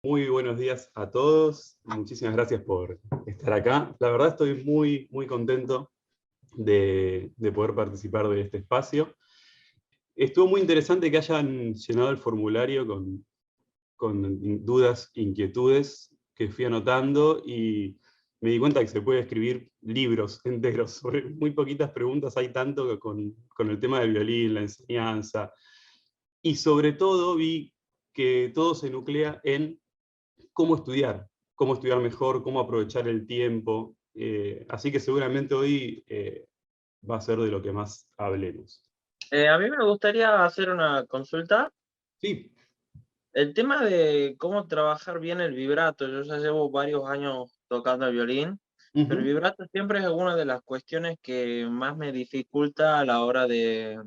Muy buenos días a todos. Muchísimas gracias por estar acá. La verdad estoy muy contento de poder participar de este espacio. Estuvo muy interesante que hayan llenado el formulario con dudas, inquietudes que fui anotando y me di cuenta que se puede escribir libros enteros sobre muy poquitas preguntas. Hay tanto que con el tema del violín, la enseñanza y sobre todo vi que todo se nuclea en cómo estudiar mejor, cómo aprovechar el tiempo. Así que seguramente hoy va a ser de lo que más hablemos. A mí me gustaría hacer una consulta. Sí. El tema de cómo trabajar bien el vibrato. Yo ya llevo varios años tocando el violín, pero el Ujú. vibrato siempre es una de las cuestiones que más me dificulta a la hora de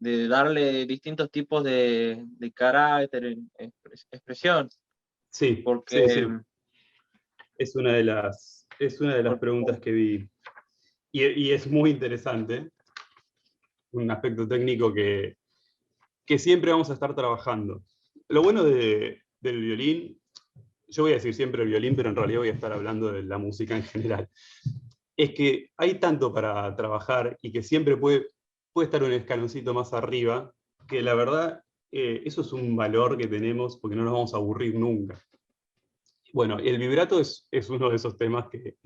darle distintos tipos de carácter, expresión, Sí, porque, sí, sí. Es una de las porque preguntas que vi. Y es muy interesante, un aspecto técnico que siempre vamos a estar trabajando. Lo bueno del violín, yo voy a decir siempre el violín, pero en realidad voy a estar hablando de la música en general, es que hay tanto para trabajar y que siempre puede estar un escaloncito más arriba, que la verdad eso es un valor que tenemos porque no nos vamos a aburrir nunca. Bueno, el vibrato es uno de esos temas que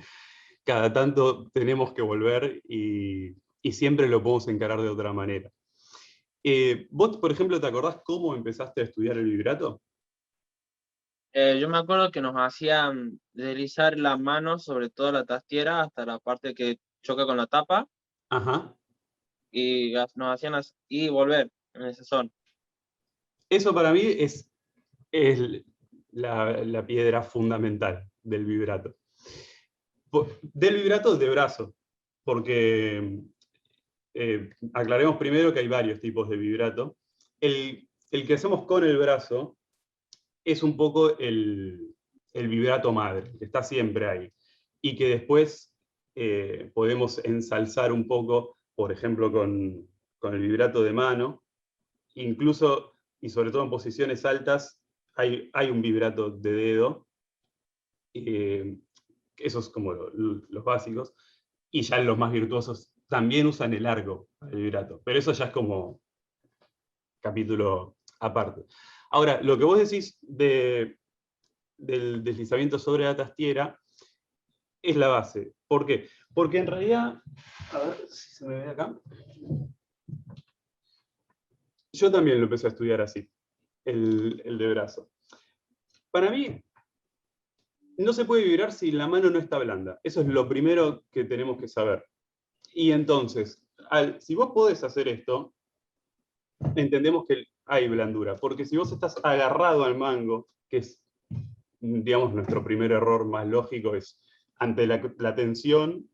cada tanto tenemos que volver y siempre lo podemos encarar de otra manera. ¿Vos, por ejemplo, te acordás cómo empezaste a estudiar el vibrato? yo me acuerdo que nos hacían deslizar la mano sobre toda la tastiera hasta la parte que choca con la tapa Ajá. y nos hacían y volver en ese son. Eso para mí es la piedra fundamental del vibrato. Del vibrato de brazo, porque aclaremos primero que hay varios tipos de vibrato. El que hacemos con el brazo es un poco el vibrato madre, que está siempre ahí, y que después podemos ensalzar un poco, por ejemplo, con el vibrato de mano, incluso, y sobre todo en posiciones altas, hay un vibrato de dedo, eh, esos como los básicos, y ya los más virtuosos también usan el arco, el vibrato, pero eso ya es como capítulo aparte. Ahora, lo que vos decís del deslizamiento sobre la tastiera es la base. ¿Por qué? Porque en realidad, a ver si se me ve acá, yo también lo empecé a estudiar así, el de brazo. Para mí, no se puede vibrar si la mano no está blanda. Eso es lo primero que tenemos que saber. Y entonces, si vos podés hacer esto, entendemos que hay blandura. Porque si vos estás agarrado al mango, que es, digamos, nuestro primer error más lógico, es ante la tensión,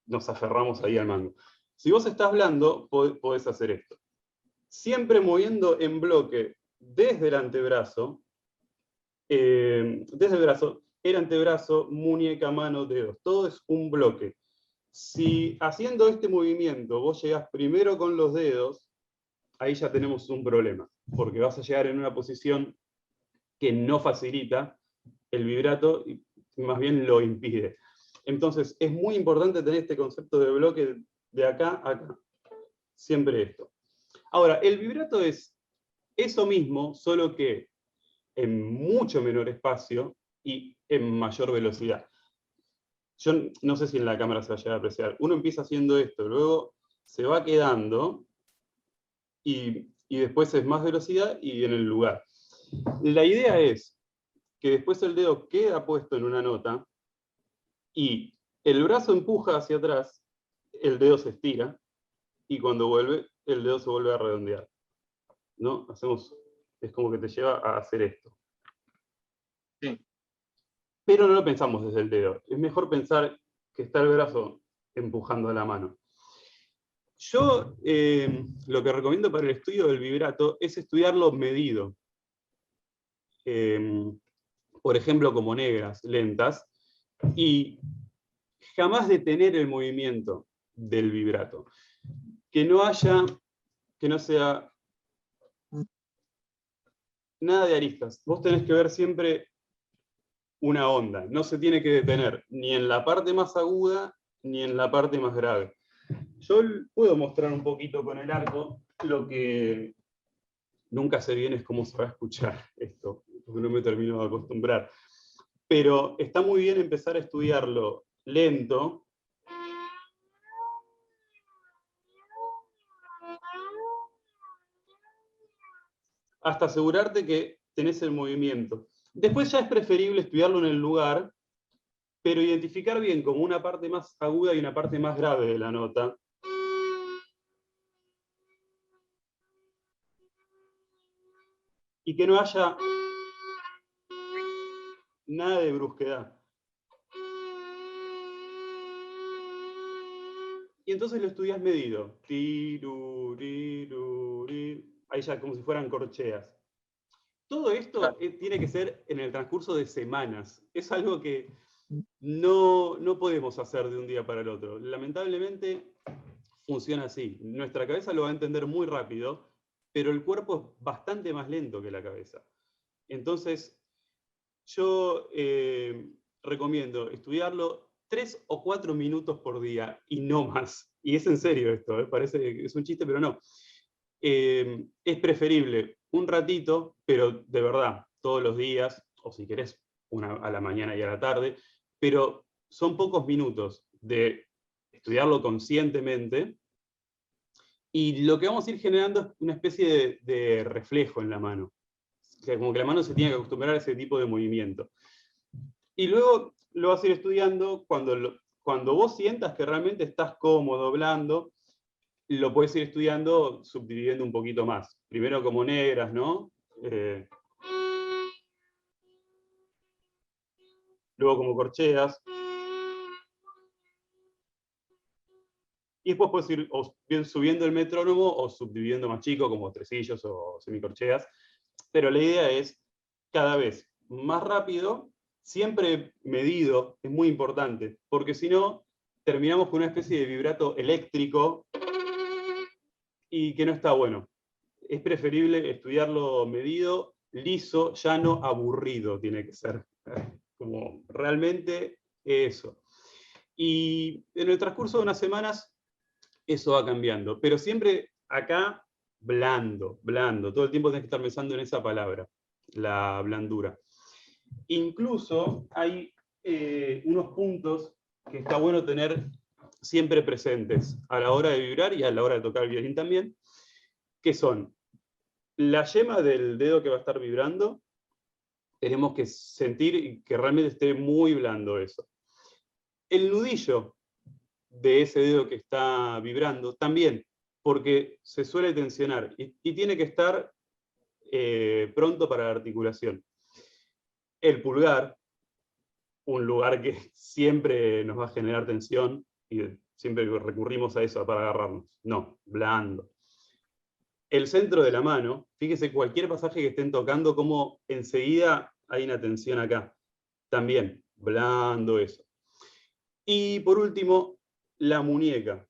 nos aferramos ahí al mango. Si vos estás blando, podés hacer esto. Siempre moviendo en bloque desde el antebrazo, desde el brazo, el antebrazo, muñeca, mano, dedos. Todo es un bloque. Si haciendo este movimiento vos llegás primero con los dedos, ahí ya tenemos un problema, porque vas a llegar en una posición que no facilita el vibrato y más bien lo impide. Entonces, es muy importante tener este concepto de bloque de acá a acá. Siempre esto. Ahora, el vibrato es eso mismo, solo que en mucho menor espacio y en mayor velocidad. Yo no sé si en la cámara se va a llegar a apreciar. Uno empieza haciendo esto, luego se va quedando y después es más velocidad y en el lugar. La idea es que después el dedo queda puesto en una nota y el brazo empuja hacia atrás, el dedo se estira y cuando vuelve, el dedo se vuelve a redondear. ¿No? Es como que te lleva a hacer esto. Sí. Pero no lo pensamos desde el dedo. Es mejor pensar que está el brazo empujando a la mano. Yo lo que recomiendo para el estudio del vibrato es estudiarlo medido. Eh, por ejemplo, como negras, lentas, y jamás detener el movimiento del vibrato. Que no haya, que no sea nada de aristas. Vos tenés que ver siempre una onda. No se tiene que detener ni en la parte más aguda ni en la parte más grave. Yo puedo mostrar un poquito con el arco, lo que nunca sé bien es cómo se va a escuchar esto, porque no me termino de acostumbrar. Pero está muy bien empezar a estudiarlo lento, hasta asegurarte que tenés el movimiento. Después ya es preferible estudiarlo en el lugar, pero identificar bien como una parte más aguda y una parte más grave de la nota. Y que no haya nada de brusquedad. Y entonces lo estudias medido. Ahí ya como si fueran corcheas. Todo esto tiene que ser en el transcurso de semanas. Es algo que no podemos hacer de un día para el otro. Lamentablemente funciona así. Nuestra cabeza lo va a entender muy rápido, pero el cuerpo es bastante más lento que la cabeza. Entonces, yo recomiendo estudiarlo 3 o 4 minutos por día y no más. Y es en serio esto, parece que es un chiste, pero no. Es preferible un ratito, pero de verdad, todos los días, o si querés, una a la mañana y a la tarde, pero son pocos minutos de estudiarlo conscientemente, y lo que vamos a ir generando es una especie de reflejo en la mano. O sea, como que la mano se tiene que acostumbrar a ese tipo de movimiento. Y luego lo vas a ir estudiando cuando vos sientas que realmente estás cómodo, blando, lo puedes ir estudiando subdividiendo un poquito más. Primero como negras, ¿no? Luego como corcheas. Y después puedes ir o bien subiendo el metrónomo o subdividiendo más chico, como tresillos o semicorcheas. Pero la idea es cada vez más rápido, siempre medido, es muy importante, porque si no, terminamos con una especie de vibrato eléctrico y que no está bueno. Es preferible estudiarlo medido, liso, llano, aburrido tiene que ser. Como realmente eso. Y en el transcurso de unas semanas eso va cambiando, pero siempre acá blando, blando. Todo el tiempo tenés que estar pensando en esa palabra, la blandura. Incluso hay unos puntos que está bueno tener siempre presentes a la hora de vibrar y a la hora de tocar el violín también, que son la yema del dedo que va a estar vibrando. Tenemos que sentir que realmente esté muy blando eso. El nudillo de ese dedo que está vibrando también, porque se suele tensionar y tiene que estar pronto para la articulación. El pulgar, un lugar que siempre nos va a generar tensión y siempre recurrimos a eso para agarrarnos. No, blando. El centro de la mano, fíjese cualquier pasaje que estén tocando, como enseguida hay una tensión acá. También, blando eso. Y por último, la muñeca.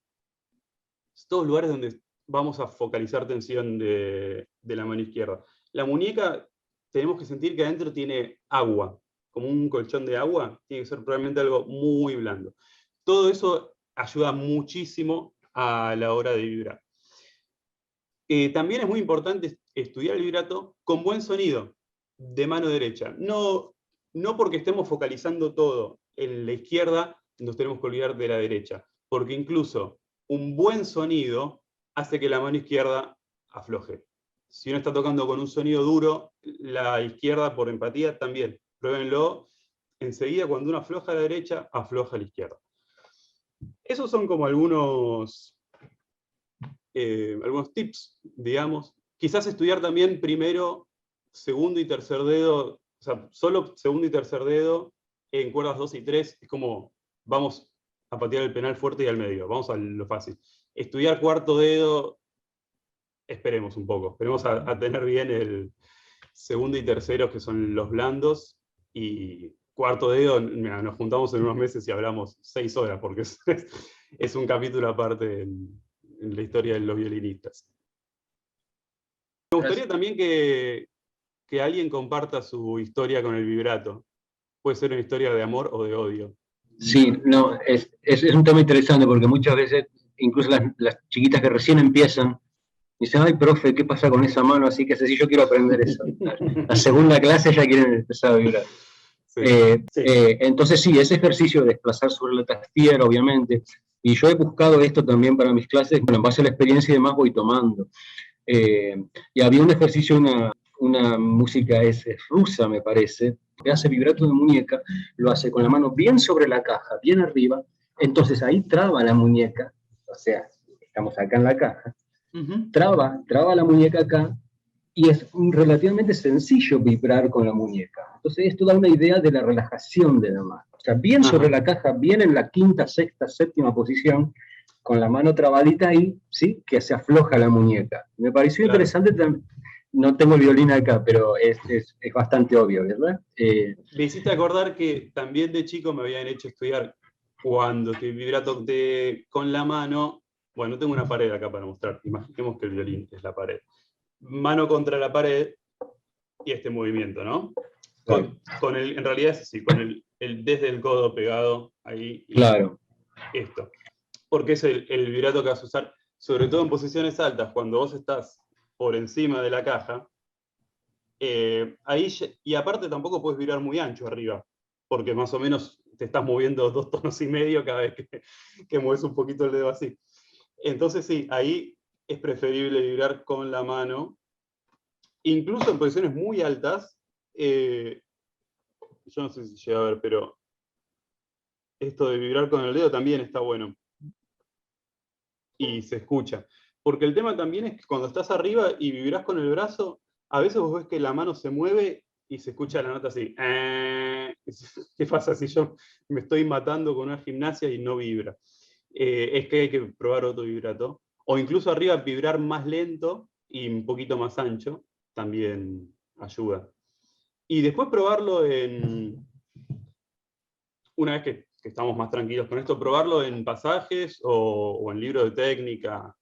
Todos lugares donde vamos a focalizar tensión de la mano izquierda. La muñeca, tenemos que sentir que adentro tiene agua, como un colchón de agua, tiene que ser probablemente algo muy blando. Todo eso ayuda muchísimo a la hora de vibrar. También es muy importante estudiar el vibrato con buen sonido, de mano derecha. No porque estemos focalizando todo en la izquierda, nos tenemos que olvidar de la derecha, porque incluso un buen sonido hace que la mano izquierda afloje. Si uno está tocando con un sonido duro, la izquierda, por empatía, también. Pruébenlo. Enseguida, cuando uno afloja a la derecha, afloja a la izquierda. Esos son como algunos tips, digamos. Quizás estudiar también primero segundo y tercer dedo, o sea, solo segundo y tercer dedo en cuerdas 2 y 3, es como vamos a patear el penal fuerte y al medio, vamos a lo fácil. Estudiar cuarto dedo, esperemos un poco, esperemos a tener bien el segundo y tercero, que son los blandos, y cuarto dedo, mira, nos juntamos en unos meses y hablamos 6 horas, porque es un capítulo aparte en la historia de los violinistas. Me gustaría también que que alguien comparta su historia con el vibrato. Puede ser una historia de amor o de odio. Sí, no, es un tema interesante porque muchas veces, incluso las chiquitas que recién empiezan, dicen, ay, profe, ¿qué pasa con esa mano? Así que sí, yo quiero aprender eso. La segunda clase ya quieren empezar a vibrar. Sí, sí. Entonces sí, ese ejercicio de desplazar sobre la tastillera, obviamente, y yo he buscado esto también para mis clases, bueno, en base a la experiencia y demás voy tomando. Y había un ejercicio, una música es rusa, me parece, que hace vibrato de muñeca, lo hace con la mano bien sobre la caja, bien arriba, entonces ahí traba la muñeca, o sea, estamos acá en la caja, traba la muñeca acá, y es relativamente sencillo vibrar con la muñeca. Entonces esto da una idea de la relajación de la mano. O sea, bien sobre la caja, bien en la quinta, sexta, séptima posición, con la mano trabadita ahí, ¿sí? Que se afloja la muñeca. Me pareció interesante también. No tengo el violín acá, pero es bastante obvio, ¿verdad? Me hiciste acordar que también de chico me habían hecho estudiar cuando te vibrato con la mano. Bueno, tengo una pared acá para mostrar. Imaginemos que el violín es la pared. Mano contra la pared y este movimiento, ¿no? En realidad es así, con el desde el codo pegado ahí. Y claro. Esto. Porque es el vibrato que vas a usar, sobre todo en posiciones altas, cuando vos estás por encima de la caja. Ahí, y aparte tampoco puedes vibrar muy ancho arriba, porque más o menos te estás moviendo 2 tonos y medio cada vez que mueves un poquito el dedo así. Entonces sí, ahí es preferible vibrar con la mano, incluso en posiciones muy altas. Yo no sé si llega a ver, pero esto de vibrar con el dedo también está bueno. Y se escucha. Porque el tema también es que cuando estás arriba y vibrás con el brazo, a veces vos ves que la mano se mueve y se escucha la nota así. ¿Qué pasa si yo me estoy matando con una gimnasia y no vibra? Es que hay que probar otro vibrato. O incluso arriba vibrar más lento y un poquito más ancho también ayuda. Y después probarlo una vez que estamos más tranquilos con esto, probarlo en pasajes o en libros de técnica,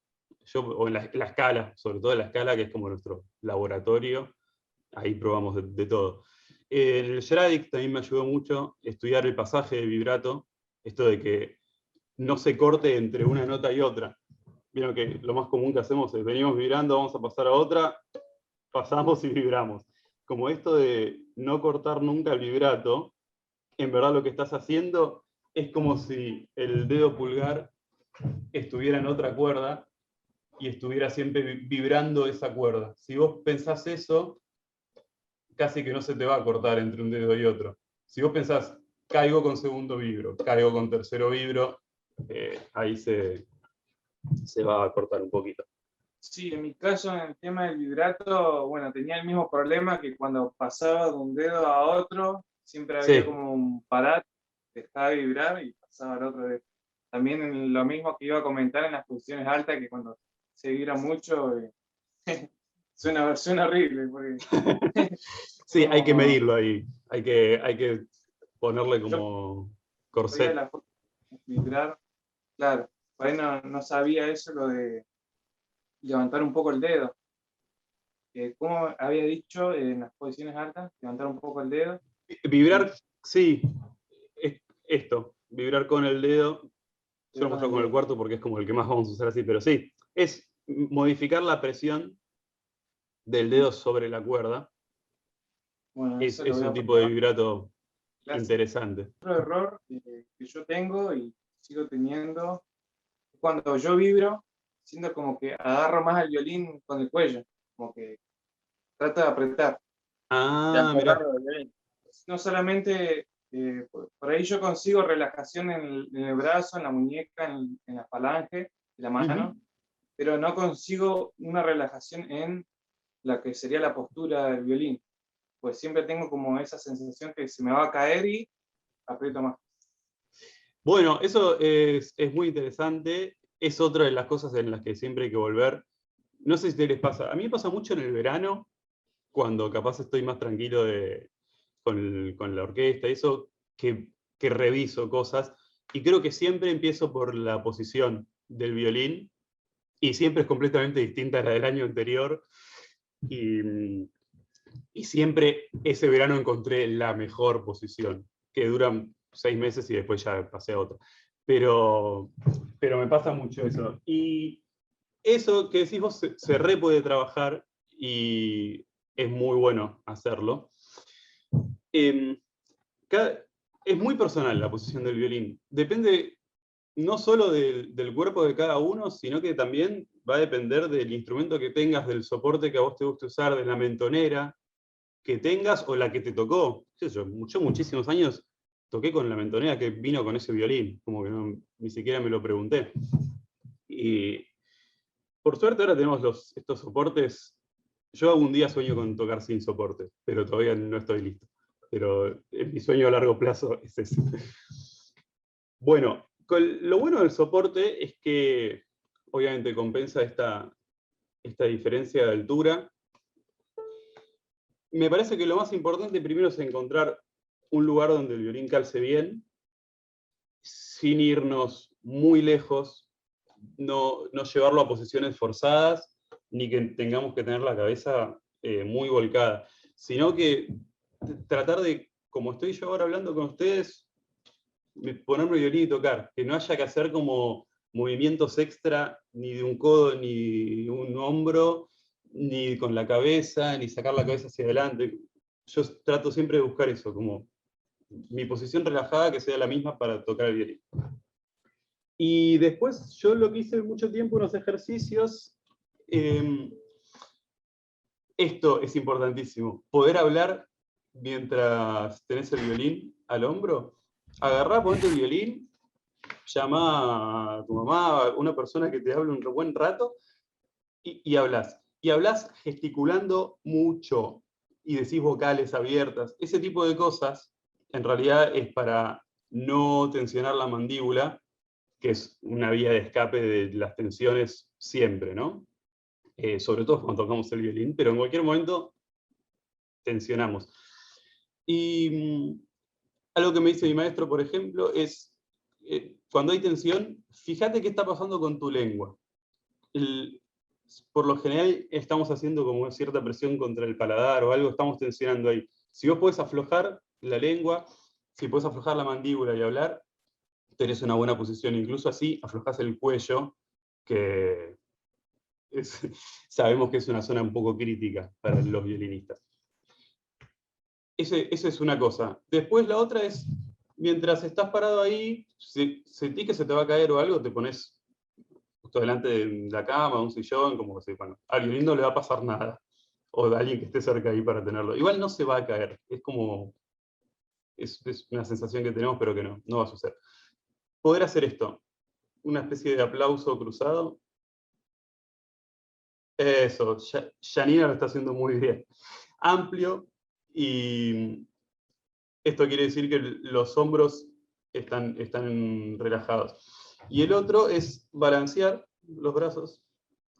o en la escala, sobre todo en la escala, que es como nuestro laboratorio, ahí probamos de todo. En el Schradix también me ayudó mucho estudiar el pasaje de vibrato, esto de que no se corte entre una nota y otra. Vieron que lo más común que hacemos es venimos vibrando, vamos a pasar a otra, pasamos y vibramos. Como esto de no cortar nunca el vibrato, en verdad lo que estás haciendo es como si el dedo pulgar estuviera en otra cuerda y estuviera siempre vibrando esa cuerda. Si vos pensás eso, casi que no se te va a cortar entre un dedo y otro. Si vos pensás, caigo con segundo vibro, caigo con tercero vibro, ahí se va a cortar un poquito. Sí, en mi caso, en el tema del vibrato, bueno, tenía el mismo problema que cuando pasaba de un dedo a otro, siempre había como un parate, dejaba de vibrar y pasaba al otro dedo. También en lo mismo que iba a comentar en las posiciones altas, que cuando se vibra mucho, suena horrible. Porque, sí, hay que medirlo ahí, hay que ponerle como corset. Vibrar, claro, por ahí no sabía eso, lo de levantar un poco el dedo. ¿Cómo había dicho en las posiciones altas? Levantar un poco el dedo. Vibrar, sí, esto, vibrar con el dedo. Yo lo muestro con el cuarto porque es como el que más vamos a usar así, pero sí, es modificar la presión del dedo sobre la cuerda. Bueno, es un tipo de vibrato interesante. Otro error que yo tengo y sigo teniendo es cuando yo vibro, siento como que agarro más el violín con el cuello, como que trato de apretar. Mira. No solamente, por ahí yo consigo relajación en el brazo, en la muñeca, en la falange, en la mano, pero no consigo una relajación en la que sería la postura del violín. Pues siempre tengo como esa sensación que se me va a caer y aprieto más. Bueno, eso es muy interesante. Es otra de las cosas en las que siempre hay que volver. No sé si te les pasa. A mí me pasa mucho en el verano, cuando capaz estoy más tranquilo con la orquesta, eso, que reviso cosas. Y creo que siempre empiezo por la posición del violín, y siempre es completamente distinta a la del año anterior. Y Y siempre ese verano encontré la mejor posición, que duran 6 meses y después ya pasé a otra. Pero me pasa mucho eso. Y eso que decís vos se re puede trabajar y es muy bueno hacerlo. Em, es muy personal la posición del violín. Depende no solo del cuerpo de cada uno, sino que también va a depender del instrumento que tengas, del soporte que a vos te guste usar, de la mentonera que tengas o la que te tocó. Yo muchísimos años toqué con la mentonera que vino con ese violín, como que ni siquiera me lo pregunté. Y por suerte ahora tenemos estos soportes. Yo algún día sueño con tocar sin soporte, pero todavía no estoy listo. Pero mi sueño a largo plazo es ese. Bueno, lo bueno del soporte es que obviamente compensa esta diferencia de altura. Me parece que lo más importante primero es encontrar un lugar donde el violín calce bien, sin irnos muy lejos, no llevarlo a posiciones forzadas, ni que tengamos que tener la cabeza muy volcada, sino que tratar de, como estoy yo ahora hablando con ustedes, ponerme el violín y tocar, que no haya que hacer como movimientos extra, ni de un codo, ni de un hombro, ni con la cabeza, ni sacar la cabeza hacia adelante. Yo trato siempre de buscar eso, como mi posición relajada que sea la misma para tocar el violín. Y después yo lo que hice mucho tiempo, unos ejercicios, esto es importantísimo, poder hablar mientras tenés el violín al hombro. Agarrá, ponete el violín, llama a tu mamá, a una persona que te hable un buen rato, y hablas. Y hablas gesticulando mucho, y decís vocales abiertas. Ese tipo de cosas, en realidad es para no tensionar la mandíbula, que es una vía de escape de las tensiones siempre, ¿no? Sobre todo cuando tocamos el violín, pero en cualquier momento tensionamos. Y algo que me dice mi maestro, por ejemplo, es, cuando hay tensión, fíjate qué está pasando con tu lengua. Por lo general estamos haciendo como cierta presión contra el paladar o algo, estamos tensionando ahí. Si vos podés aflojar la lengua, si podés aflojar la mandíbula y hablar, tenés una buena posición. Incluso así aflojás el cuello, que sabemos que es una zona un poco crítica para los violinistas. Esa es una cosa. Después la otra es, mientras estás parado ahí, sentís que se te va a caer o algo, te pones justo delante de la cama, un sillón, como que bueno, al violín no le va a pasar nada. O de alguien que esté cerca ahí para tenerlo. Igual no se va a caer. Es como, es una sensación que tenemos, pero que no va a suceder. Poder hacer esto, una especie de aplauso cruzado. Eso, Janina lo está haciendo muy bien. Amplio, y esto quiere decir que los hombros están relajados. Y el otro es balancear los brazos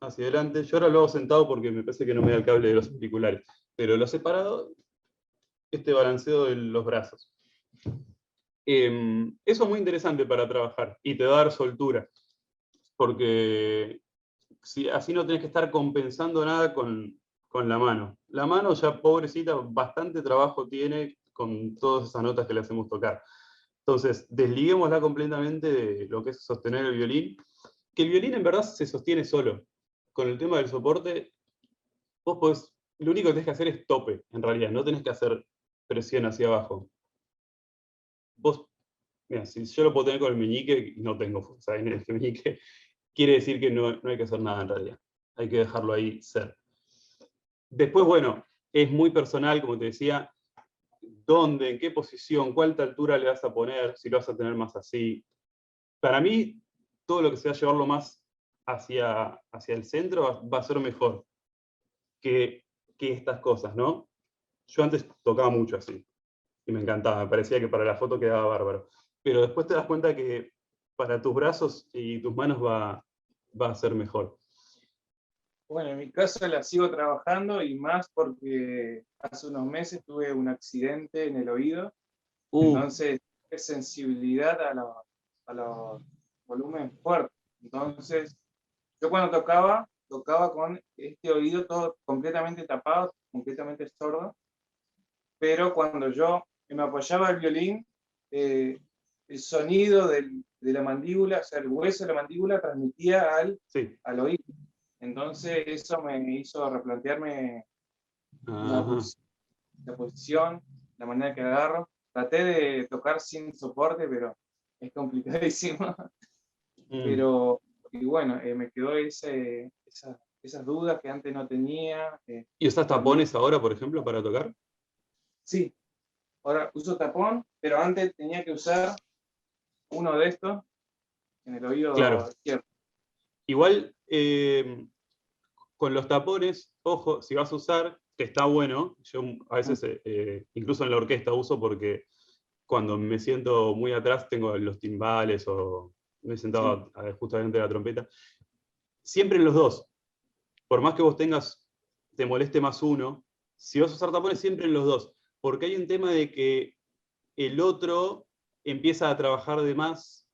hacia adelante. Yo ahora lo hago sentado porque me parece que no me da el cable de los auriculares, pero lo separado, este balanceo de los brazos. Eso es muy interesante para trabajar y te va a dar soltura, porque así no tenés que estar compensando nada con la mano. La mano ya, pobrecita, bastante trabajo tiene con todas esas notas que le hacemos tocar. Entonces, desliguémosla completamente de lo que es sostener el violín, que el violín en verdad se sostiene solo. Con el tema del soporte, vos podés, lo único que tenés que hacer es tope, en realidad, no tenés que hacer presión hacia abajo. Vos, mira, si yo lo puedo tener con el meñique, no tengo fuerza en el meñique, quiere decir que no hay que hacer nada en realidad. Hay que dejarlo ahí ser. Después, bueno, es muy personal, como te decía, dónde, en qué posición, cuánta altura le vas a poner, si lo vas a tener más así. Para mí, todo lo que sea llevarlo más hacia el centro va a ser mejor que estas cosas, ¿no? Yo antes tocaba mucho así, y me encantaba, me parecía que para la foto quedaba bárbaro. Pero después te das cuenta que para tus brazos y tus manos va a ser mejor. Bueno, en mi caso la sigo trabajando y más porque hace unos meses tuve un accidente en el oído, entonces es sensibilidad a los volúmenes fuertes. Entonces, yo cuando tocaba con este oído todo completamente tapado, completamente sordo, pero cuando yo me apoyaba el violín, el sonido de la mandíbula, o sea, el hueso de la mandíbula transmitía Sí. al oído. Entonces eso me hizo replantearme la Ajá. la posición, la manera que agarro. Traté de tocar sin soporte, pero es complicadísimo. Pero, y bueno, me quedó esas dudas que antes no tenía. ¿Y usas También, tapones ahora, por ejemplo, para tocar? sí, ahora uso tapón, pero antes tenía que usar uno de estos en el oído Claro. izquierdo. Igual, con los tapones, ojo, si vas a usar, que está bueno, yo a veces, incluso en la orquesta uso porque cuando me siento muy atrás tengo los timbales o me sentaba justamente la trompeta. Siempre en los dos. Por más que vos te moleste más uno, si vas a usar tapones, siempre en los dos. Porque hay un tema de que el otro empieza a trabajar de más.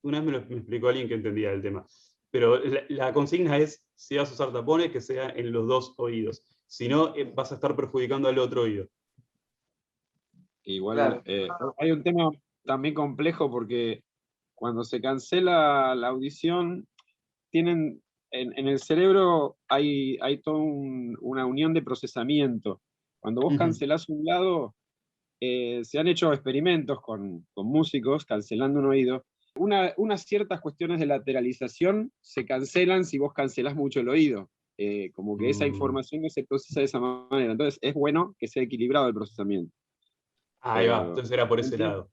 Una vez me explicó alguien que entendía el tema. Pero la consigna es, si vas a usar tapones, que sea en los dos oídos. Si no, vas a estar perjudicando al otro oído. Igual Claro. hay un tema también complejo porque cuando se cancela la audición, tienen en el cerebro hay toda una unión de procesamiento. Cuando vos cancelás un lado, se han hecho experimentos con músicos cancelando un oído. Unas ciertas cuestiones de lateralización se cancelan si vos cancelás mucho el oído. Como que esa información no se procesa de esa manera. Entonces es bueno que sea equilibrado el procesamiento. Ahí va, entonces era por ese lado.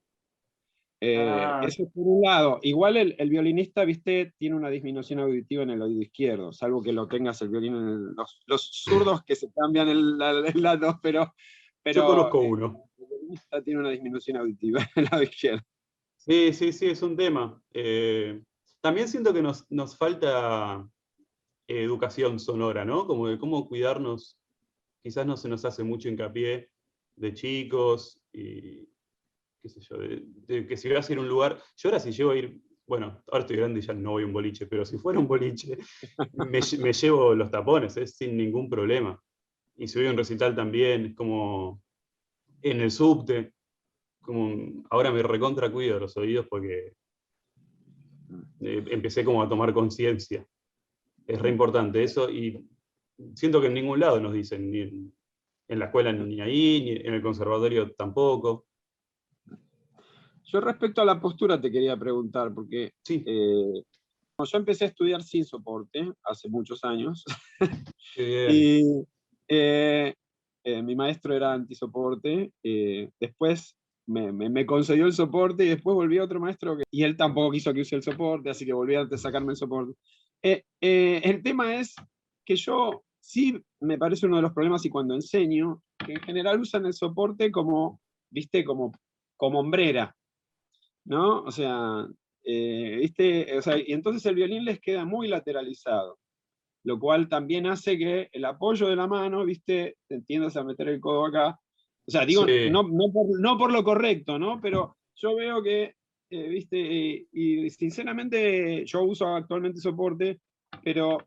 Eso por un lado. Igual el violinista, viste, tiene una disminución auditiva en el oído izquierdo, salvo que lo tengas el violín los zurdos que se cambian el lado, pero Yo conozco uno. el violinista tiene una disminución auditiva en el lado izquierdo. Sí, sí, sí, es un tema. También siento que nos falta educación sonora, ¿no? Como de cómo cuidarnos. Quizás no se nos hace mucho hincapié de chicos y qué sé yo, de que si vas a ir a un lugar, yo ahora si llego a ir, bueno, ahora estoy grande y ya no voy a un boliche, pero si fuera un boliche, me llevo los tapones, sin ningún problema. Y si voy a un recital también, es como en el subte, como ahora me recontra cuido los oídos porque empecé como a tomar conciencia. Es re importante eso y siento que en ningún lado nos dicen, ni en la escuela ni ahí, ni en el conservatorio tampoco. Yo respecto a la postura te quería preguntar, porque Sí, yo empecé a estudiar sin soporte hace muchos años, qué bien. y mi maestro era antisoporte, después me concedió el soporte y después volví a otro maestro y él tampoco quiso que use el soporte, así que volví a sacarme el soporte. El tema es que yo sí me parece uno de los problemas y cuando enseño, que en general usan el soporte como, viste, como hombrera, ¿no? O sea, ¿viste? O sea, y entonces el violín les queda muy lateralizado, lo cual también hace que el apoyo de la mano, ¿viste? Te tiendas a meter el codo acá. O sea, digo, Sí. no por lo correcto, ¿no? Pero yo veo que, ¿viste? Y sinceramente yo uso actualmente soporte, pero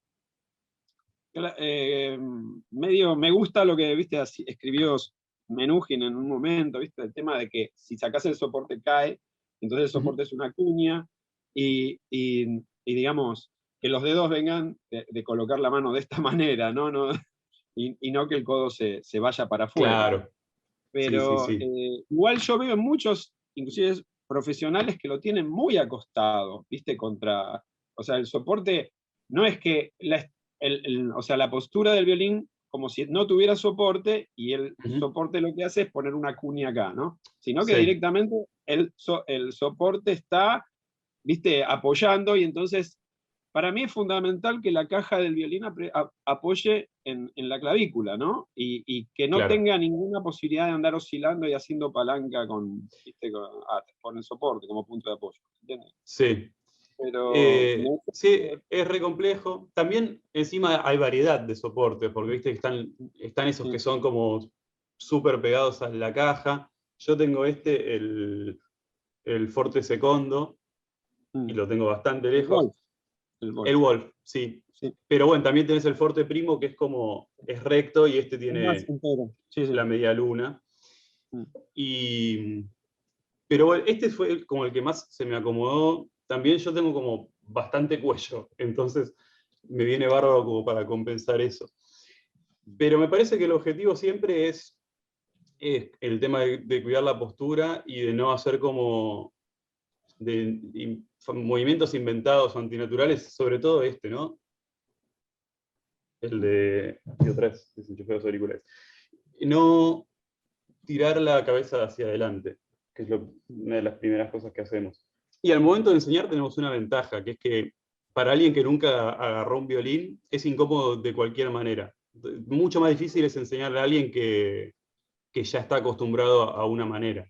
medio me gusta lo que, ¿viste? Escribió Menuhin en un momento, ¿viste? El tema de que si sacás el soporte cae, entonces el soporte es una cuña y digamos que los dedos vengan de colocar la mano de esta manera, ¿no? Y no que el codo se vaya para afuera. Claro. Sí, sí, Pero sí. igual yo veo muchos, inclusive profesionales, que lo tienen muy acostado, ¿viste? O sea, el soporte no es que o sea, la postura del violín como si no tuviera soporte y el soporte lo que hace es poner una cuña acá, ¿no? Sino que Sí. directamente el soporte está, ¿viste? Apoyando y entonces para mí es fundamental que la caja del violín apoye en la clavícula, ¿no? Y que no Claro. tenga ninguna posibilidad de andar oscilando y haciendo palanca ¿viste? Con el soporte como punto de apoyo. ¿Entiendes? Sí. Pero Sí, es re complejo. También encima hay variedad de soportes, porque viste que están esos que son como súper pegados a la caja. Yo tengo el Forte Secondo, y lo tengo bastante lejos. El Wolf. El Wolf, sí. Sí. Pero bueno, también tenés el Forte Primo, que es recto, y este Es tiene más entero. Sí, sí. la media luna. Mm. Pero bueno, este fue como el que más se me acomodó. También yo tengo como bastante cuello, entonces me viene bárbaro como para compensar eso. Pero me parece que el objetivo siempre es el tema de cuidar la postura y de no hacer como movimientos inventados o antinaturales, sobre todo este, ¿no? El de... Y otra vez, desenchufé los auriculares. No tirar la cabeza hacia adelante, que es una de las primeras cosas que hacemos. Y al momento de enseñar tenemos una ventaja, que es que para alguien que nunca agarró un violín, es incómodo de cualquier manera. Mucho más difícil es enseñarle a alguien que ya está acostumbrado a una manera.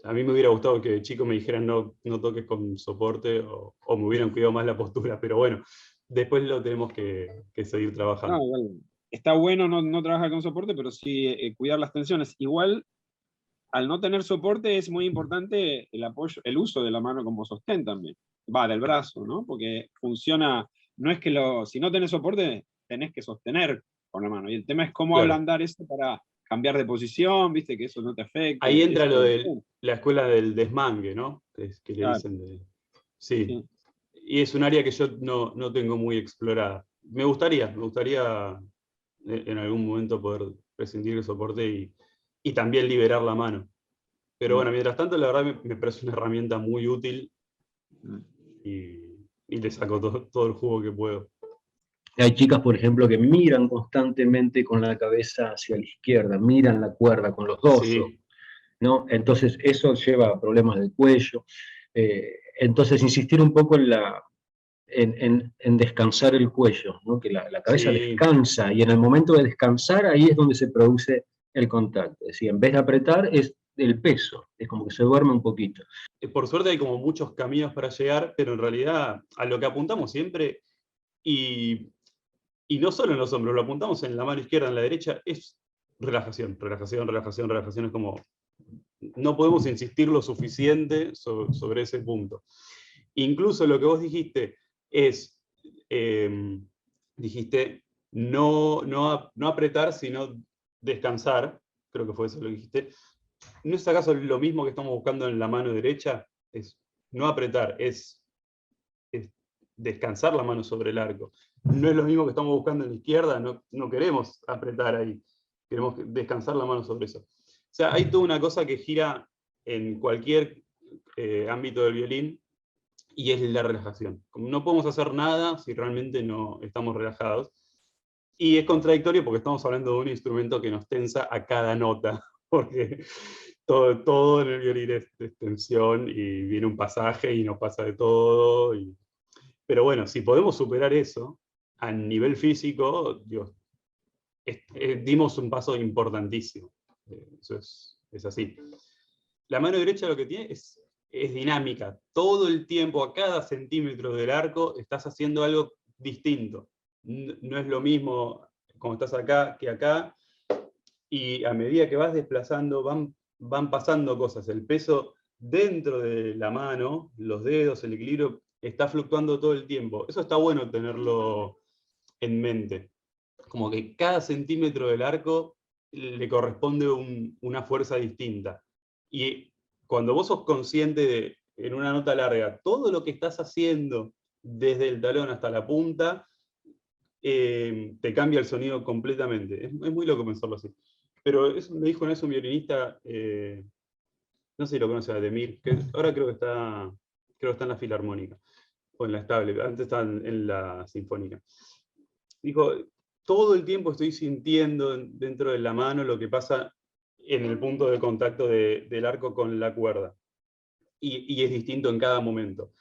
A mí me hubiera gustado que de chico me dijeran no toques con soporte o me hubieran cuidado más la postura, pero bueno, después lo tenemos que seguir trabajando. No, igual, está bueno no trabajar con soporte, pero sí cuidar las tensiones. Igual, al no tener soporte es muy importante el apoyo, el uso de la mano como sostén también. Va, del brazo, ¿no? Porque funciona, no es que si no tenés soporte, tenés que sostener con la mano. Y el tema es cómo Claro. ablandar eso para cambiar de posición, viste, que eso no te afecte. Ahí entra Eso, lo de la escuela del desmangue, ¿no? Que le claro, dicen sí. sí. Y es un área que yo no tengo muy explorada. Me gustaría en algún momento poder prescindir del soporte y también liberar la mano. Pero bueno, mientras tanto, la verdad me parece una herramienta muy útil y le saco todo el jugo que puedo. Hay chicas, por ejemplo, que miran constantemente con la cabeza hacia la izquierda, miran la cuerda con los dos ojos, Sí, ¿no? Entonces eso lleva a problemas del cuello. Entonces insistir un poco en descansar el cuello, ¿no? Que la cabeza sí. descansa y en el momento de descansar ahí es donde se produce el contacto. Es decir, en vez de apretar es el peso, es como que se duerme un poquito. Por suerte hay como muchos caminos para llegar, pero en realidad a lo que apuntamos siempre, y no solo en los hombros, lo apuntamos en la mano izquierda, en la derecha, es relajación, relajación, relajación, relajación. Es como, no podemos insistir lo suficiente sobre ese punto. Incluso lo que vos dijiste es, dijiste, no apretar, sino descansar, creo que fue eso lo que dijiste. ¿No es acaso lo mismo que estamos buscando en la mano derecha? Es no apretar, es descansar la mano sobre el arco. No es lo mismo que estamos buscando en la izquierda, no queremos apretar ahí, queremos descansar la mano sobre eso. O sea, hay toda una cosa que gira en cualquier ámbito del violín, y es la relajación. Como no podemos hacer nada si realmente no estamos relajados. Y es contradictorio porque estamos hablando de un instrumento que nos tensa a cada nota, porque todo en el violín es tensión y viene un pasaje y nos pasa de todo. Pero bueno, si podemos superar eso a nivel físico, Dios, dimos un paso importantísimo. Eso es así. La mano derecha lo que tiene es dinámica. Todo el tiempo, a cada centímetro del arco, estás haciendo algo distinto. No es lo mismo como estás acá que acá. Y a medida que vas desplazando, van pasando cosas. El peso dentro de la mano, los dedos, el equilibrio, está fluctuando todo el tiempo. Eso está bueno tenerlo en mente. Como que cada centímetro del arco le corresponde una fuerza distinta. Y cuando vos sos consciente de, en una nota larga, todo lo que estás haciendo desde el talón hasta la punta, te cambia el sonido completamente. Es muy loco pensarlo así. Pero eso me dijo una vez un violinista, no sé si lo conoce, a Demir, que ahora creo que está en la Filarmónica, o en la Estable, antes estaba en la Sinfónica. Dijo, todo el tiempo estoy sintiendo dentro de la mano lo que pasa en el punto de contacto del arco con la cuerda. Y es distinto en cada momento.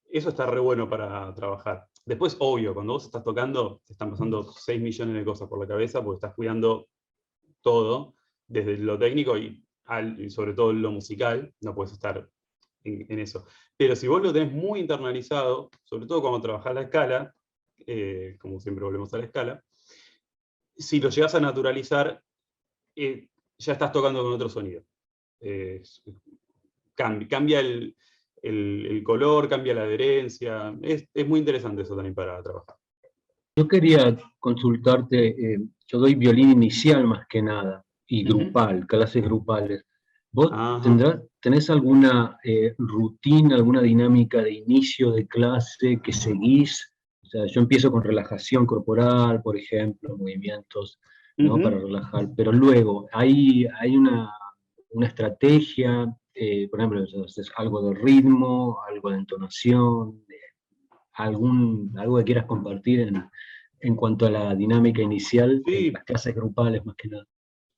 Eso está re bueno para trabajar. Después, obvio, cuando vos estás tocando, te están pasando 6 millones de cosas por la cabeza porque estás cuidando todo, desde lo técnico y sobre todo lo musical, no puedes estar en eso. Pero si vos lo tenés muy internalizado, sobre todo cuando trabajás la escala, como siempre volvemos a la escala, si lo llegás a naturalizar, ya estás tocando con otro sonido. Cambia el color, cambia la adherencia. Es muy interesante eso también para trabajar. Yo quería consultarte, yo doy violín inicial más que nada, y grupal, clases grupales. ¿Vos tenés alguna rutina, alguna dinámica de inicio de clase que seguís? O sea, yo empiezo con relajación corporal, por ejemplo, movimientos, ¿no? Para relajar, pero luego hay una estrategia, por ejemplo, es algo de ritmo, algo de entonación, algo que quieras compartir en cuanto a la dinámica inicial, Sí. en las clases grupales más que nada.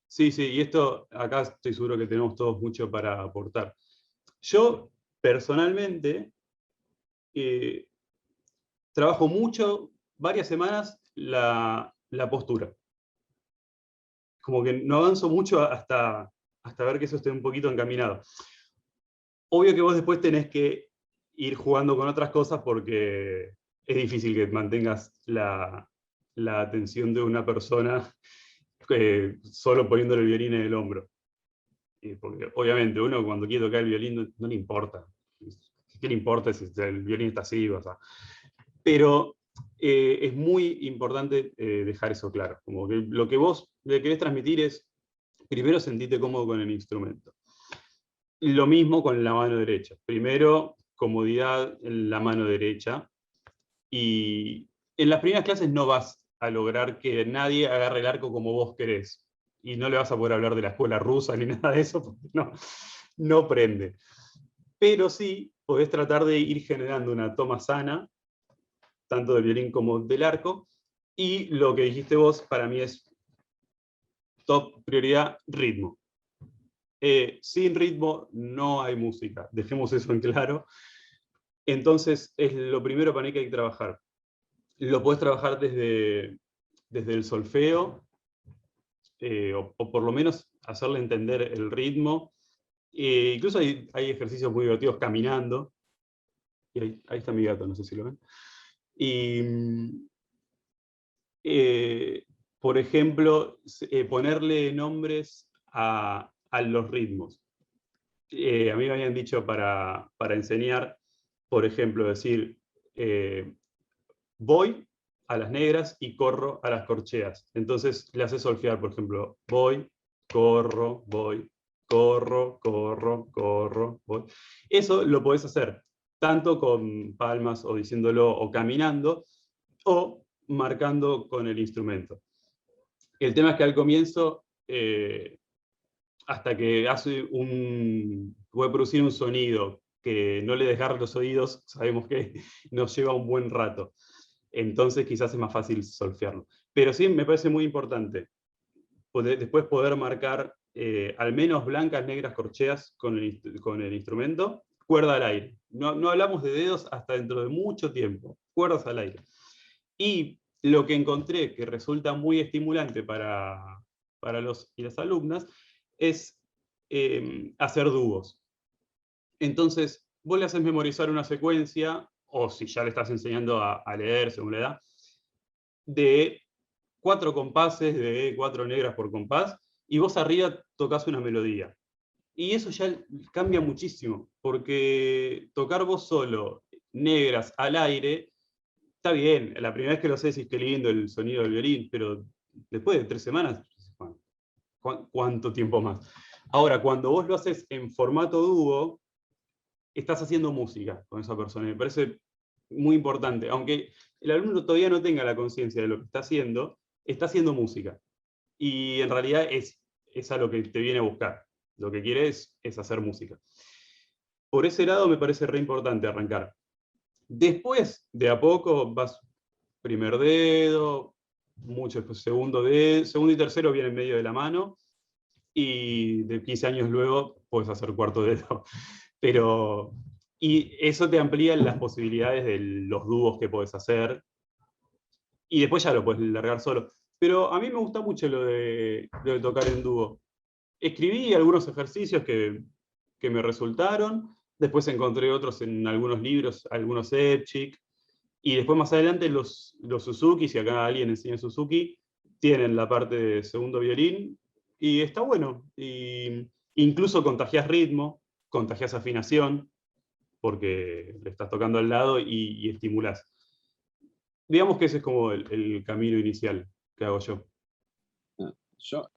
Sí, y esto acá estoy seguro que tenemos todos mucho para aportar. Yo, personalmente, trabajo mucho, varias semanas, la postura. Como que no avanzo mucho hasta ver que eso esté un poquito encaminado. Obvio que vos después tenés que ir jugando con otras cosas porque es difícil que mantengas la atención de una persona solo poniéndole el violín en el hombro. Porque obviamente uno cuando quiere tocar el violín no le importa. ¿Qué le importa si el violín está así? O sea. Pero es muy importante dejar eso claro. Como que lo que vos le querés transmitir es, primero sentirte cómodo con el instrumento. Lo mismo con la mano derecha. Primero, comodidad en la mano derecha. Y en las primeras clases no vas a lograr que nadie agarre el arco como vos querés. Y no le vas a poder hablar de la escuela rusa ni nada de eso, porque no prende. Pero sí podés tratar de ir generando una toma sana, tanto del violín como del arco. Y lo que dijiste vos, para mí es top prioridad, ritmo. Sin ritmo no hay música, dejemos eso en claro. Entonces es lo primero para mí que hay que trabajar. Lo podés trabajar desde el solfeo, o por lo menos hacerle entender el ritmo. Incluso hay ejercicios muy divertidos caminando. Y ahí está mi gato, no sé si lo ven. Y, por ejemplo, ponerle nombres a los ritmos. A mí me habían dicho para enseñar, por ejemplo, decir, voy a las negras y corro a las corcheas. Entonces le haces solfear, por ejemplo, voy, corro, voy, corro, corro, corro, voy. Eso lo podés hacer tanto con palmas o diciéndolo o caminando o marcando con el instrumento. El tema es que al comienzo, hasta que puede producir un sonido que no le desgarre los oídos, sabemos que nos lleva un buen rato. Entonces quizás es más fácil solfearlo. Pero sí me parece muy importante después poder marcar al menos blancas, negras, corcheas con el instrumento, cuerda al aire. No hablamos de dedos hasta dentro de mucho tiempo, cuerdas al aire. Y lo que encontré que resulta muy estimulante para los y las alumnas es hacer dúos. Entonces, vos le haces memorizar una secuencia, o si ya le estás enseñando a leer según la edad, de 4 compases, de 4 negras por compás, y vos arriba tocas una melodía. Y eso ya cambia muchísimo, porque tocar vos solo negras al aire, está bien, la primera vez que lo sé decís qué lindo el sonido del violín, pero después de 3 semanas, ¿cuánto tiempo más? Ahora, cuando vos lo haces en formato dúo, estás haciendo música con esa persona. Me parece muy importante. Aunque el alumno todavía no tenga la conciencia de lo que está haciendo música. Y en realidad es a lo que te viene a buscar. Lo que quiere es hacer música. Por ese lado me parece re importante arrancar. Después, de a poco, vas primer dedo, mucho después segundo y tercero vienen en medio de la mano, y de 15 años luego puedes hacer cuarto dedo. Y eso te amplía las posibilidades de los dúos que puedes hacer, y después ya lo puedes largar solo. Pero a mí me gusta mucho lo de tocar en dúo. Escribí algunos ejercicios que me resultaron, después encontré otros en algunos libros, algunos Epchik, y después más adelante los Suzuki, si acá alguien enseña Suzuki, tienen la parte de segundo violín, y está bueno. Y incluso contagias ritmo, contagias afinación, porque le estás tocando al lado y estimulás. Digamos que ese es como el camino inicial que hago yo.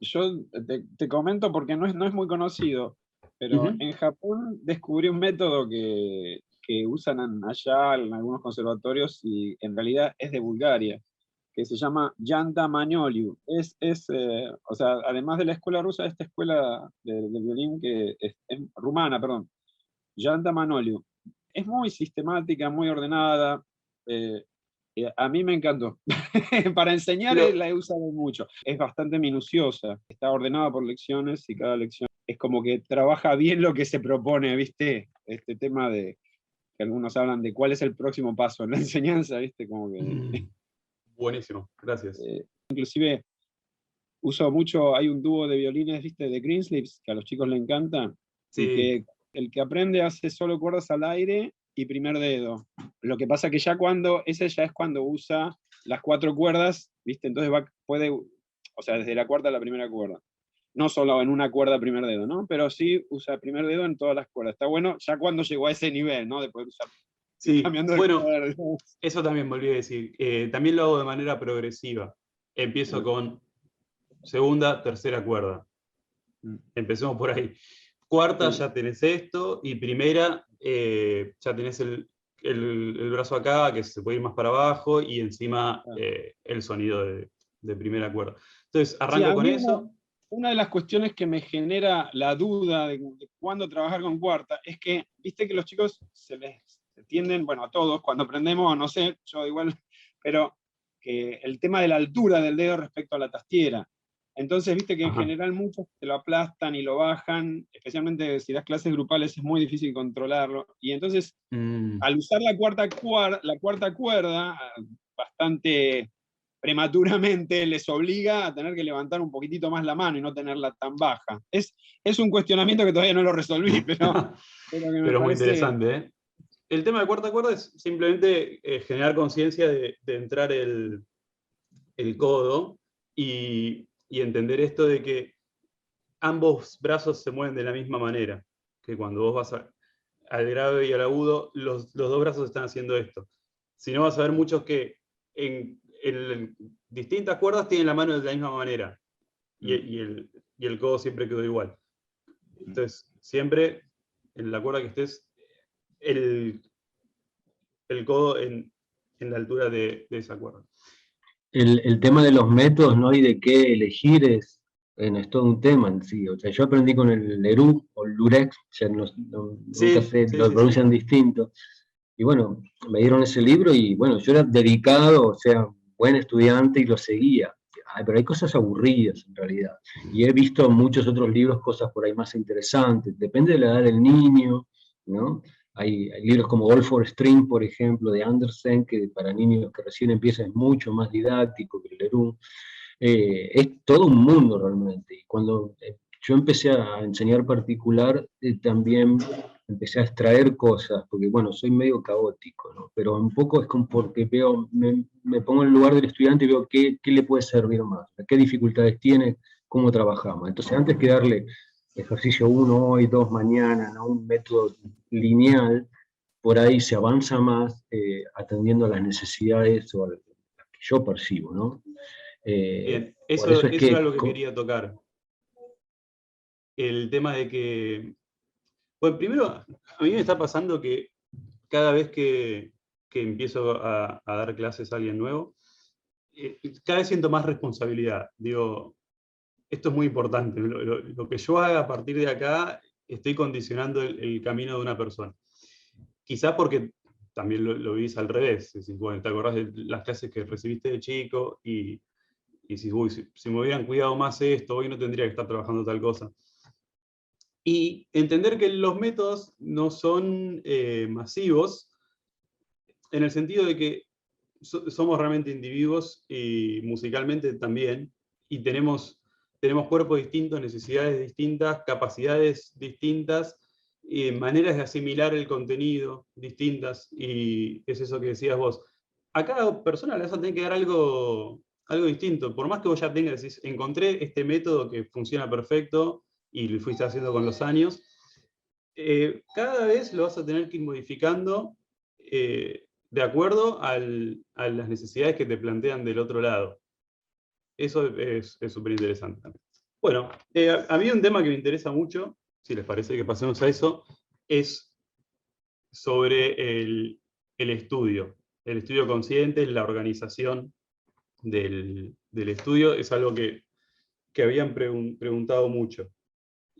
Yo te comento porque no es muy conocido, pero Ujú. en Japón descubrí un método que usan allá en algunos conservatorios y en realidad es de Bulgaria, que se llama Yanta Manyoliu. O sea, además de la escuela rusa, esta escuela del violín que es rumana, perdón, Yanta Manoliu. Es muy sistemática, muy ordenada. eh, a mí me encantó. Para enseñar Lo- la he usado mucho. Es bastante minuciosa. Está ordenada por lecciones y cada lección es como que trabaja bien lo que se propone, ¿viste? Este tema de que algunos hablan de cuál es el próximo paso en la enseñanza, ¿viste? Como que Buenísimo, gracias. inclusive uso mucho, hay un dúo de violines, ¿viste? De Greensleeves, que a los chicos les encanta, y Sí, que el que aprende hace solo cuerdas al aire y primer dedo. Lo que pasa que ese ya es cuando usa las 4 cuerdas, ¿viste? Entonces puede, o sea, desde la cuarta a la primera cuerda. No solo en una cuerda primer dedo, ¿no? Pero sí usa primer dedo en todas las cuerdas. Está bueno ya cuando llegó a ese nivel, ¿no? De poder usar, sí. cambiando de Bueno, cuerda. eso también me olvidé decir. También lo hago de manera progresiva. Empiezo con segunda, tercera cuerda. Empecemos por ahí. Cuarta Sí. ya tenés esto, y primera ya tenés el brazo acá, que se puede ir más para abajo, y encima el sonido de primera cuerda. Entonces, Sí, arranco a con mí eso. una de las cuestiones que me genera la duda de cuándo trabajar con cuarta es que, viste que los chicos se tienden, bueno, a todos, cuando aprendemos, no sé, yo igual, pero que el tema de la altura del dedo respecto a la tastiera. Entonces, viste que en Ajá. general muchos te lo aplastan y lo bajan, especialmente si das clases grupales es muy difícil controlarlo. Y entonces, Mm, al usar la cuarta cuerda, bastante prematuramente les obliga a tener que levantar un poquitito más la mano y no tenerla tan baja. Es un cuestionamiento que todavía no lo resolví, pero que me pero muy parece... interesante, ¿eh? El tema de cuarta cuerda es simplemente generar conciencia de entrar el codo y entender esto de que ambos brazos se mueven de la misma manera, que cuando vos vas al grave y al agudo, los dos brazos están haciendo esto. Si no, vas a ver muchos que en distintas cuerdas tienen la mano de la misma manera, y el codo siempre quedó igual. Entonces, siempre en la cuerda que estés, el, el codo en la altura de esa cuerda. El tema de los métodos, ¿no? Y de qué elegir es todo un tema en sí. O sea, yo aprendí con el Leroux o el Lurex, ya nunca Sí, sé, sí, lo sí, sí. pronuncian distinto. Y bueno, me dieron ese libro y bueno, yo era dedicado, o sea, buen estudiante y lo seguía. Ay, pero hay cosas aburridas en realidad. Y he visto muchos otros libros, cosas por ahí más interesantes. Depende de la edad del niño, ¿no? Hay libros como All for String, por ejemplo, de Andersen, que para niños que recién empiezan es mucho más didáctico que el Leroux. Es todo un mundo realmente. Y cuando yo empecé a enseñar particular, también empecé a extraer cosas, porque bueno, soy medio caótico, ¿no? Pero un poco es como porque me pongo en el lugar del estudiante y veo qué le puede servir más, qué dificultades tiene, cómo trabajamos. Entonces, antes que darle ejercicio 1 hoy, 2 mañana, ¿no? Un método lineal, por ahí se avanza más atendiendo a las necesidades o a las que yo percibo, ¿no? Bien, Por eso es eso era que, lo que quería tocar. El tema de que, bueno, primero, a mí me está pasando que cada vez que empiezo a dar clases a alguien nuevo, cada vez siento más responsabilidad. Digo, esto es muy importante. Lo que yo haga a partir de acá, estoy condicionando el camino de una persona. Quizás porque también lo vivís al revés. Es decir, bueno, te acordás de las clases que recibiste de chico y si, uy, si me hubieran cuidado más esto, hoy no tendría que estar trabajando tal cosa. Y entender que los métodos no son masivos, en el sentido de que somos realmente individuos y musicalmente también, y tenemos cuerpos distintos, necesidades distintas, capacidades distintas, maneras de asimilar el contenido distintas, y es eso que decías vos. A cada persona le vas a tener que dar algo distinto, por más que vos ya tengas, decís, encontré este método que funciona perfecto y lo fuiste haciendo con los años, Cada vez lo vas a tener que ir modificando de acuerdo a las necesidades que te plantean del otro lado. Eso es súper interesante también. Bueno, a mí un tema que me interesa mucho, si les parece que pasemos a eso, es sobre el estudio. El estudio consciente, la organización del estudio, es algo que habían preguntado mucho.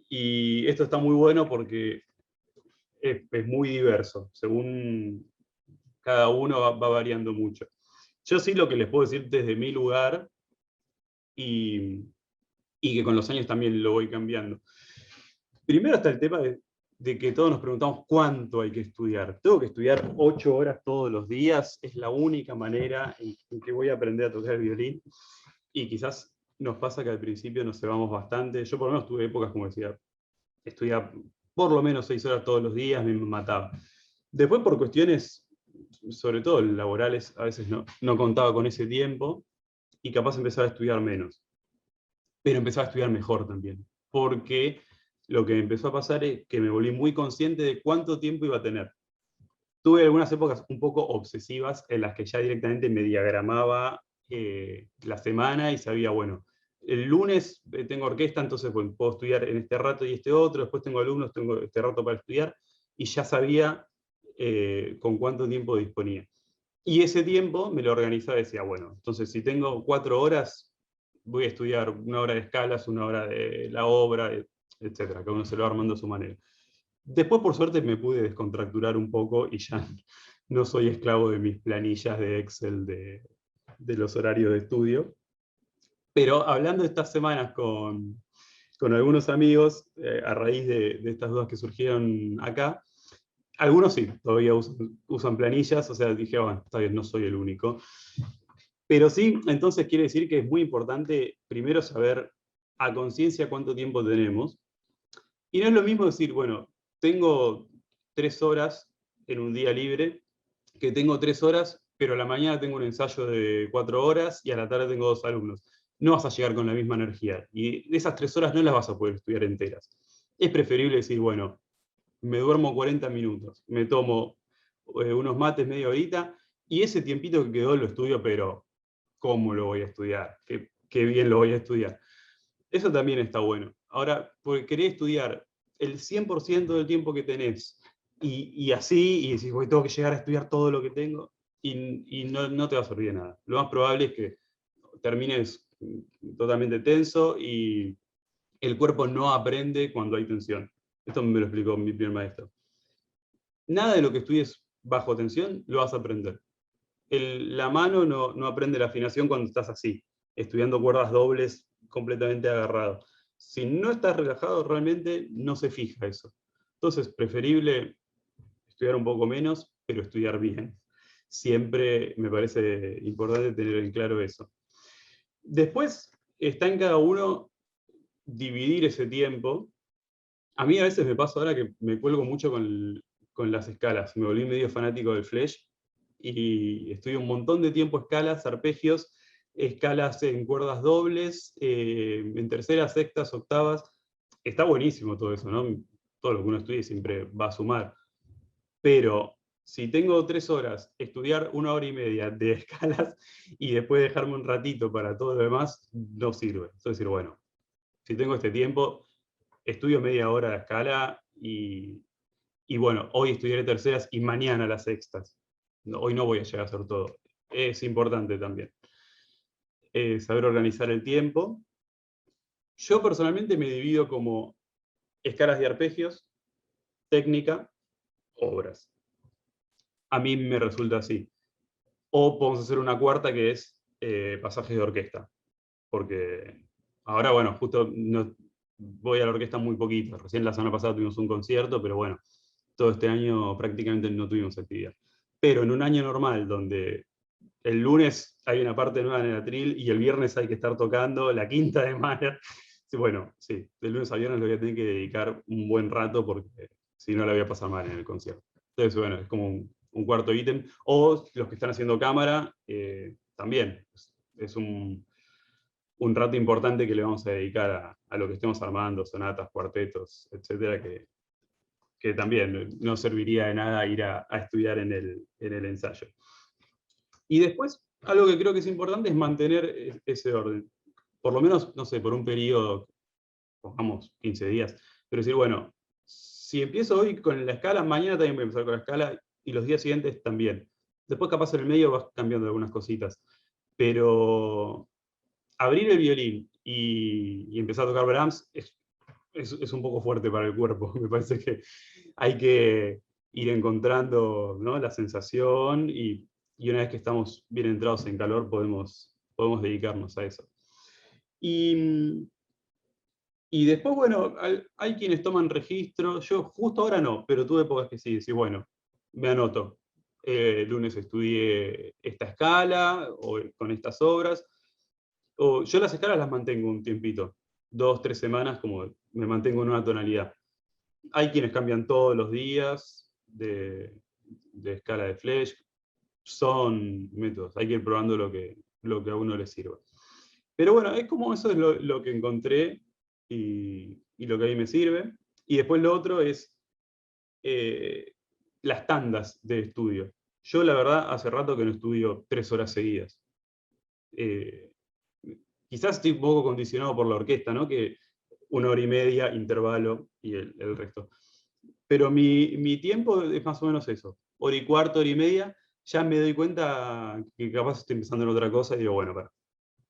Y esto está muy bueno porque es muy diverso. Según cada uno va variando mucho. Yo sí lo que les puedo decir desde mi lugar, y que con los años también lo voy cambiando. Primero está el tema de que todos nos preguntamos cuánto hay que estudiar. ¿Tengo que estudiar 8 horas todos los días? ¿Es la única manera en que voy a aprender a tocar el violín? Y quizás nos pasa que al principio nos cebamos bastante. Yo por lo menos tuve épocas, como decía, estudiaba por lo menos 6 horas todos los días, me mataba. Después por cuestiones, sobre todo laborales, a veces no contaba con ese tiempo y capaz empezaba a estudiar menos. Pero empezaba a estudiar mejor también, porque lo que empezó a pasar es que me volví muy consciente de cuánto tiempo iba a tener. Tuve algunas épocas un poco obsesivas en las que ya directamente me diagramaba la semana y sabía, bueno, el lunes tengo orquesta, entonces bueno, puedo estudiar en este rato y este otro, después tengo alumnos, tengo este rato para estudiar, y ya sabía con cuánto tiempo disponía. Y ese tiempo me lo organizaba y decía, bueno, entonces si tengo 4 horas, voy a estudiar 1 hora de escalas, 1 hora de la obra, etcétera. Cada uno se lo va armando a su manera. Después, por suerte, me pude descontracturar un poco y ya no soy esclavo de mis planillas de Excel de los horarios de estudio. Pero hablando estas semanas con algunos amigos, a raíz de estas dudas que surgieron acá, algunos sí, todavía usan planillas, o sea, dije, bueno, está bien, no soy el único. Pero sí, entonces quiere decir que es muy importante primero saber a conciencia cuánto tiempo tenemos. Y no es lo mismo decir, bueno, tengo 3 horas en un día libre, que tengo 3 horas, pero a la mañana tengo un ensayo de 4 horas y a la tarde tengo 2 alumnos. No vas a llegar con la misma energía. Y esas 3 horas no las vas a poder estudiar enteras. Es preferible decir, bueno, me duermo 40 minutos, me tomo unos mates media horita, y ese tiempito que quedó lo estudio, pero ¿cómo lo voy a estudiar? Qué bien lo voy a estudiar. Eso también está bueno. Ahora, porque querés estudiar el 100% del tiempo que tenés, y así, y decís, voy, tengo que llegar a estudiar todo lo que tengo, y no te va a servir de nada. Lo más probable es que termines totalmente tenso y el cuerpo no aprende cuando hay tensión. Esto me lo explicó mi primer maestro. Nada de lo que estudies bajo tensión lo vas a aprender. La mano no aprende la afinación cuando estás así, estudiando cuerdas dobles completamente agarrado. Si no estás relajado, realmente no se fija eso. Entonces, preferible estudiar un poco menos, pero estudiar bien. Siempre me parece importante tener en claro eso. Después, está en cada uno dividir ese tiempo. A mí a veces me pasa ahora que me cuelgo mucho con las escalas. Me volví medio fanático del Flesch y estudio un montón de tiempo escalas, arpegios, escalas en cuerdas dobles, en terceras, sextas, octavas. Está buenísimo todo eso, ¿no? Todo lo que uno estudie siempre va a sumar. Pero si tengo 3 horas, estudiar 1 hora y media de escalas y después dejarme un ratito para todo lo demás, no sirve. Es decir, bueno, si tengo este tiempo, estudio media hora de escala y bueno, hoy estudiaré terceras y mañana las sextas. No, hoy no voy a llegar a hacer todo. Es importante también saber organizar el tiempo. Yo personalmente me divido como escalas de arpegios, técnica, obras. A mí me resulta así. O podemos hacer una cuarta que es pasajes de orquesta. Porque ahora, bueno, justo voy a la orquesta muy poquito. Recién la semana pasada tuvimos un concierto, pero bueno, todo este año prácticamente no tuvimos actividad. Pero en un año normal, donde el lunes hay una parte nueva en el atril y el viernes hay que estar tocando la quinta de Mahler, bueno, sí, de lunes a viernes lo voy a tener que dedicar un buen rato porque si no la voy a pasar mal en el concierto. Entonces, bueno, es como un cuarto ítem. O los que están haciendo cámara, también. Es un rato importante que le vamos a dedicar a lo que estemos armando, sonatas, cuartetos, etcétera, que que también no serviría de nada ir a estudiar en el ensayo. Y después, algo que creo que es importante es mantener ese orden. Por lo menos, no sé, por un periodo, pongamos 15 días, pero decir, bueno, si empiezo hoy con la escala, mañana también voy a empezar con la escala, y los días siguientes también. Después capaz en el medio vas cambiando algunas cositas. Pero abrir el violín y empezar a tocar Brahms es un poco fuerte para el cuerpo. Me parece que hay que ir encontrando, ¿no?, la sensación, y una vez que estamos bien entrados en calor podemos dedicarnos a eso. Y después, bueno, hay quienes toman registro. Yo justo ahora no, pero tuve épocas que sí, decir, bueno, me anoto. El lunes estudié esta escala, o con estas obras. O yo las escalas las mantengo un tiempito, 2, 3 semanas, como me mantengo en una tonalidad. Hay quienes cambian todos los días de escala de Flesch. Son métodos, hay que ir probando lo que a uno le sirva. Pero bueno, es como eso es lo que encontré y lo que a mí me sirve. Y después lo otro es las tandas de estudio. Yo la verdad hace rato que no estudio 3 horas seguidas. Quizás estoy un poco condicionado por la orquesta, ¿no?, que 1 hora y media, intervalo y el resto. Pero mi tiempo es más o menos eso, 1 hora y cuarto, 1 hora y media. Ya me doy cuenta que capaz estoy empezando en otra cosa y digo, bueno, para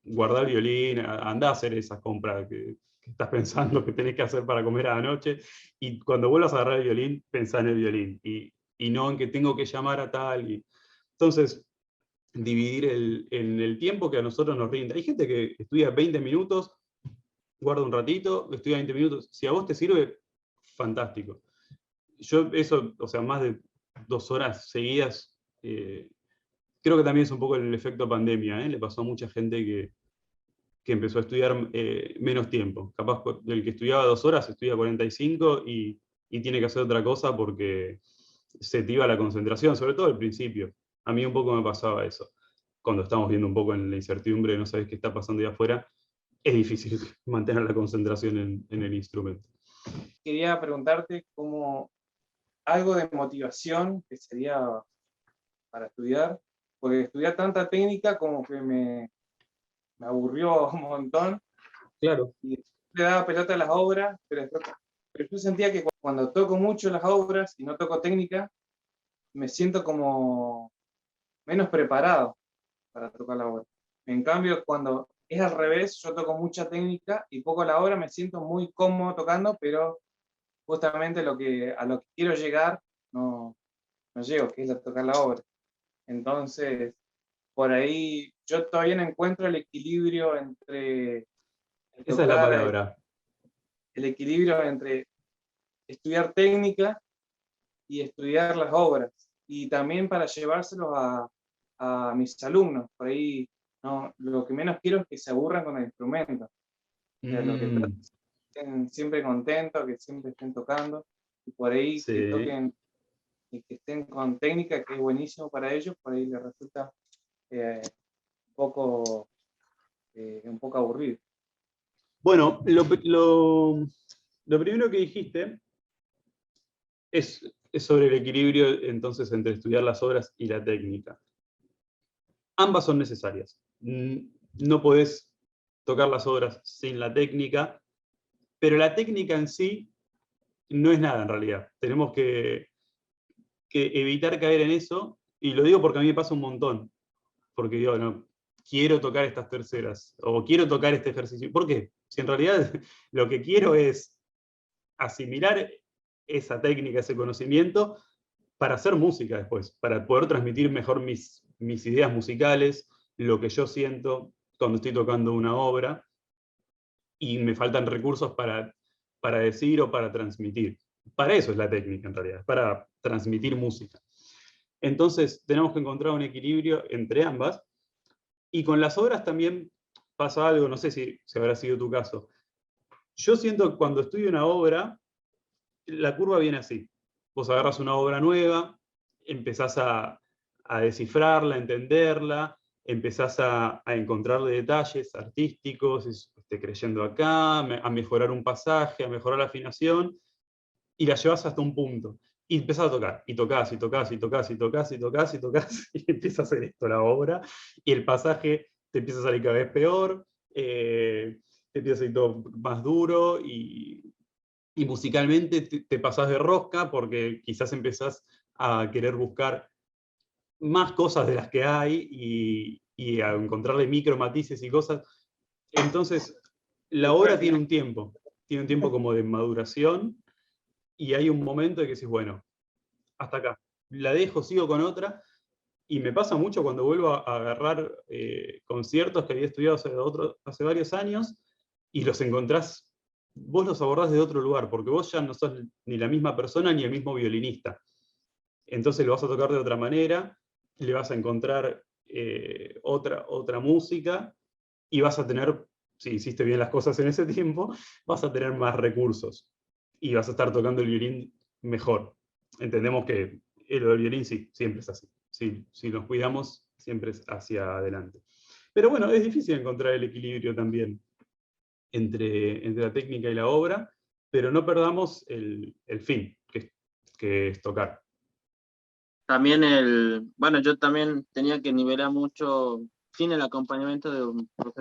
guardar el violín, andá a hacer esas compras que estás pensando que tenés que hacer para comer a la noche, y cuando vuelvas a agarrar el violín, pensá en el violín, y no en que tengo que llamar a tal. Entonces, dividir en el tiempo que a nosotros nos rinde. Hay gente que estudia 20 minutos, guarda un ratito, estudia 20 minutos. Si a vos te sirve, fantástico. Yo eso, o sea, más de 2 horas seguidas, creo que también es un poco el efecto pandemia, ¿eh? Le pasó a mucha gente que empezó a estudiar menos tiempo. Capaz el que estudiaba 2 horas estudia 45 y tiene que hacer otra cosa porque se te iba la concentración, sobre todo al principio. A mí un poco me pasaba eso. Cuando estamos viendo un poco en la incertidumbre, no sabes qué está pasando ahí afuera, es difícil mantener la concentración en el instrumento. Quería preguntarte como algo de motivación que sería para estudiar, porque estudiar tanta técnica como que me aburrió un montón. Claro. Y le daba pelota a las obras, pero yo sentía que cuando toco mucho las obras y no toco técnica, me siento como menos preparado para tocar la obra. En cambio, cuando es al revés, yo toco mucha técnica y poco la obra, me siento muy cómodo tocando, pero justamente a lo que quiero llegar no llego, que es a tocar la obra. Entonces, por ahí yo todavía no encuentro el equilibrio entre esa es la palabra. El equilibrio entre estudiar técnica y estudiar las obras, y también para llevárselos a mis alumnos. Por ahí no, lo que menos quiero es que se aburran con el instrumento. O sea, lo que trato es que estén siempre contentos, que siempre estén tocando, y por ahí sí, que toquen y que estén con técnica, que es buenísimo para ellos, por ahí les resulta un poco aburrido. Bueno, lo primero que dijiste es sobre el equilibrio entonces entre estudiar las obras y la técnica. Ambas son necesarias. No podés tocar las obras sin la técnica, pero la técnica en sí no es nada en realidad. Tenemos que evitar caer en eso, y lo digo porque a mí me pasa un montón, porque digo, no, quiero tocar estas terceras, o quiero tocar este ejercicio. ¿Por qué? Si en realidad lo que quiero es asimilar esa técnica, ese conocimiento, para hacer música después, para poder transmitir mejor mis ideas musicales, lo que yo siento cuando estoy tocando una obra, y me faltan recursos para decir o para transmitir. Para eso es la técnica en realidad, para transmitir música. Entonces tenemos que encontrar un equilibrio entre ambas, y con las obras también pasa algo, no sé si habrá sido tu caso. Yo siento que cuando estudio una obra, la curva viene así. Vos agarras una obra nueva, empezás a descifrarla, a entenderla, empezás a encontrarle detalles artísticos, creyendo acá, a mejorar un pasaje, a mejorar la afinación, y la llevas hasta un punto. Y empezás a tocar, y tocas, y tocas, y tocas, y tocas, y tocas, y tocas, y empieza a hacer esto la obra, y el pasaje te empieza a salir cada vez peor, te empieza a salir todo más duro, y musicalmente te pasás de rosca, porque quizás empezás a querer buscar más cosas de las que hay, y a encontrarle micro matices y cosas. Entonces, la obra tiene un tiempo como de maduración, y hay un momento de que decís, bueno, hasta acá, la dejo, sigo con otra, y me pasa mucho cuando vuelvo a agarrar conciertos que había estudiado hace varios años, y los encontrás, vos los abordás de otro lugar, porque vos ya no sos ni la misma persona ni el mismo violinista. Entonces lo vas a tocar de otra manera, le vas a encontrar otra música, y vas a tener, si hiciste bien las cosas en ese tiempo, vas a tener más recursos, y vas a estar tocando el violín mejor. Entendemos que lo del violín sí, siempre es así. Si nos cuidamos, siempre es hacia adelante. Pero bueno, es difícil encontrar el equilibrio también entre la técnica y la obra, pero no perdamos el fin, que es tocar. También bueno, yo también tenía que nivelar mucho sin el acompañamiento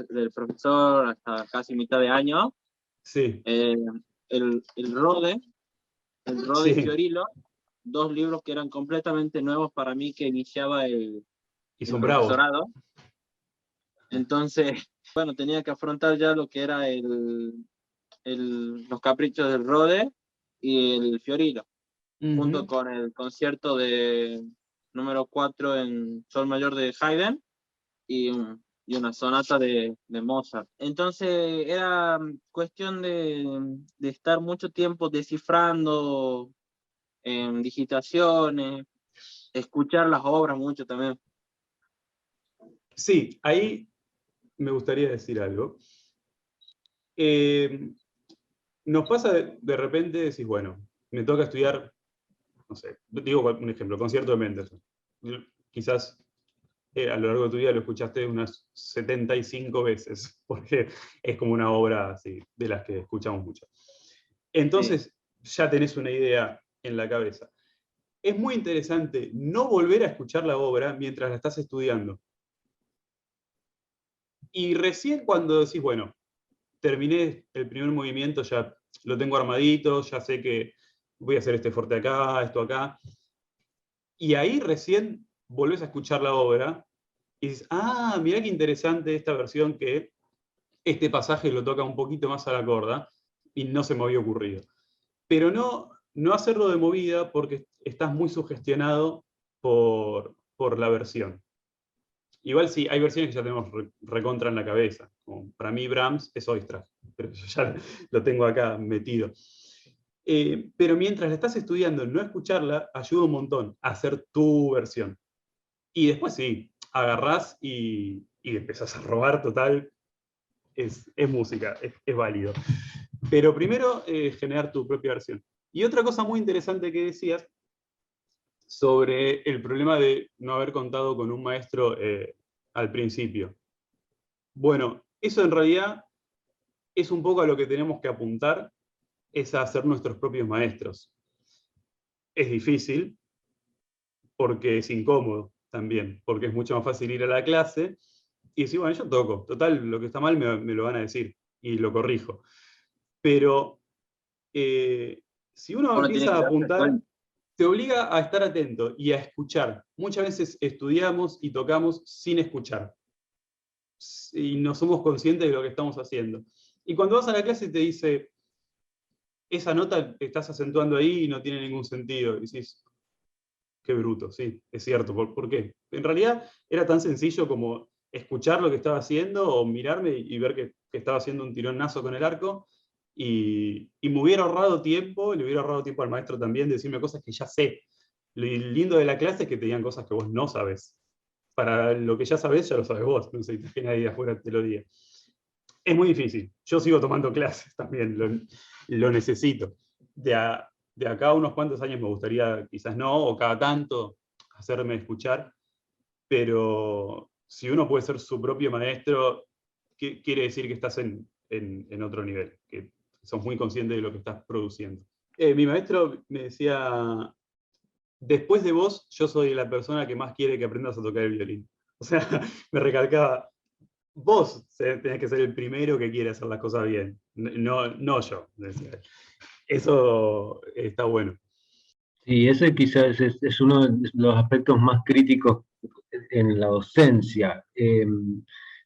del profesor hasta casi mitad de año. Sí, El Rode y sí, Fiorilo, dos libros que eran completamente nuevos para mí, que iniciaba y el son bravos. profesorado. Entonces, bueno, tenía que afrontar ya lo que era los caprichos del Rode y el Fiorilo, junto con el concierto de número 4 en sol mayor de Haydn y una sonata de Mozart. Entonces era cuestión de estar mucho tiempo descifrando en digitaciones, escuchar las obras mucho también. Sí, ahí me gustaría decir algo. Nos pasa de repente, decís, bueno, me toca estudiar, no sé, digo un ejemplo, concierto de Mendelssohn. Quizás a lo largo de tu vida lo escuchaste unas 75 veces, porque es como una obra así, de las que escuchamos mucho. Entonces, ya tenés una idea en la cabeza. Es muy interesante no volver a escuchar la obra mientras la estás estudiando. Y recién cuando decís, bueno, terminé el primer movimiento, ya lo tengo armadito, ya sé que voy a hacer este forte acá, esto acá. Y ahí recién volvés a escuchar la obra y dices, ah, mirá qué interesante esta versión, que este pasaje lo toca un poquito más a la corda y no se me había ocurrido. Pero no hacerlo de movida, porque estás muy sugestionado por la versión. Igual sí, hay versiones que ya tenemos recontra en la cabeza. Como para mí Brahms es Oistrakh, pero yo ya lo tengo acá metido. Pero mientras la estás estudiando, no escucharla ayuda un montón a hacer tu versión. Y después sí, agarrás y empezás a robar total. Es música, es válido. Pero primero generar tu propia versión. Y otra cosa muy interesante que decías sobre el problema de no haber contado con un maestro al principio. Bueno, eso en realidad es un poco a lo que tenemos que apuntar, es a ser nuestros propios maestros. Es difícil, porque es incómodo también, porque es mucho más fácil ir a la clase y decir, bueno, yo toco, total, lo que está mal me lo van a decir y lo corrijo. Pero si uno Uno tiene empieza que a darse apuntar, cuenta. te obliga a estar atento y a escuchar. Muchas veces estudiamos y tocamos sin escuchar. Y no somos conscientes de lo que estamos haciendo. Y cuando vas a la clase te dice, esa nota estás acentuando ahí y no tiene ningún sentido. Y decís, qué bruto, sí, es cierto. ¿Por qué? En realidad era tan sencillo como escuchar lo que estaba haciendo o mirarme y ver que estaba haciendo un tironazo con el arco, y me hubiera ahorrado tiempo, le hubiera ahorrado tiempo al maestro también de decirme cosas que ya sé. Lo lindo de la clase es que te digan cosas que vos no sabés. Para lo que ya sabés, ya lo sabés vos, no necesitas que nadie de afuera te lo diga. Es muy difícil. Yo sigo tomando clases también, lo necesito. De acá a unos cuantos años me gustaría, quizás no, o cada tanto, hacerme escuchar, pero si uno puede ser su propio maestro, quiere decir que estás en otro nivel, que sos muy consciente de lo que estás produciendo. Mi maestro me decía, después de vos, yo soy la persona que más quiere que aprendas a tocar el violín. O sea, me recalcaba, vos tenés que ser el primero que quiere hacer las cosas bien, no yo, decía. Eso está bueno. Sí, ese quizás es uno de los aspectos más críticos en la docencia.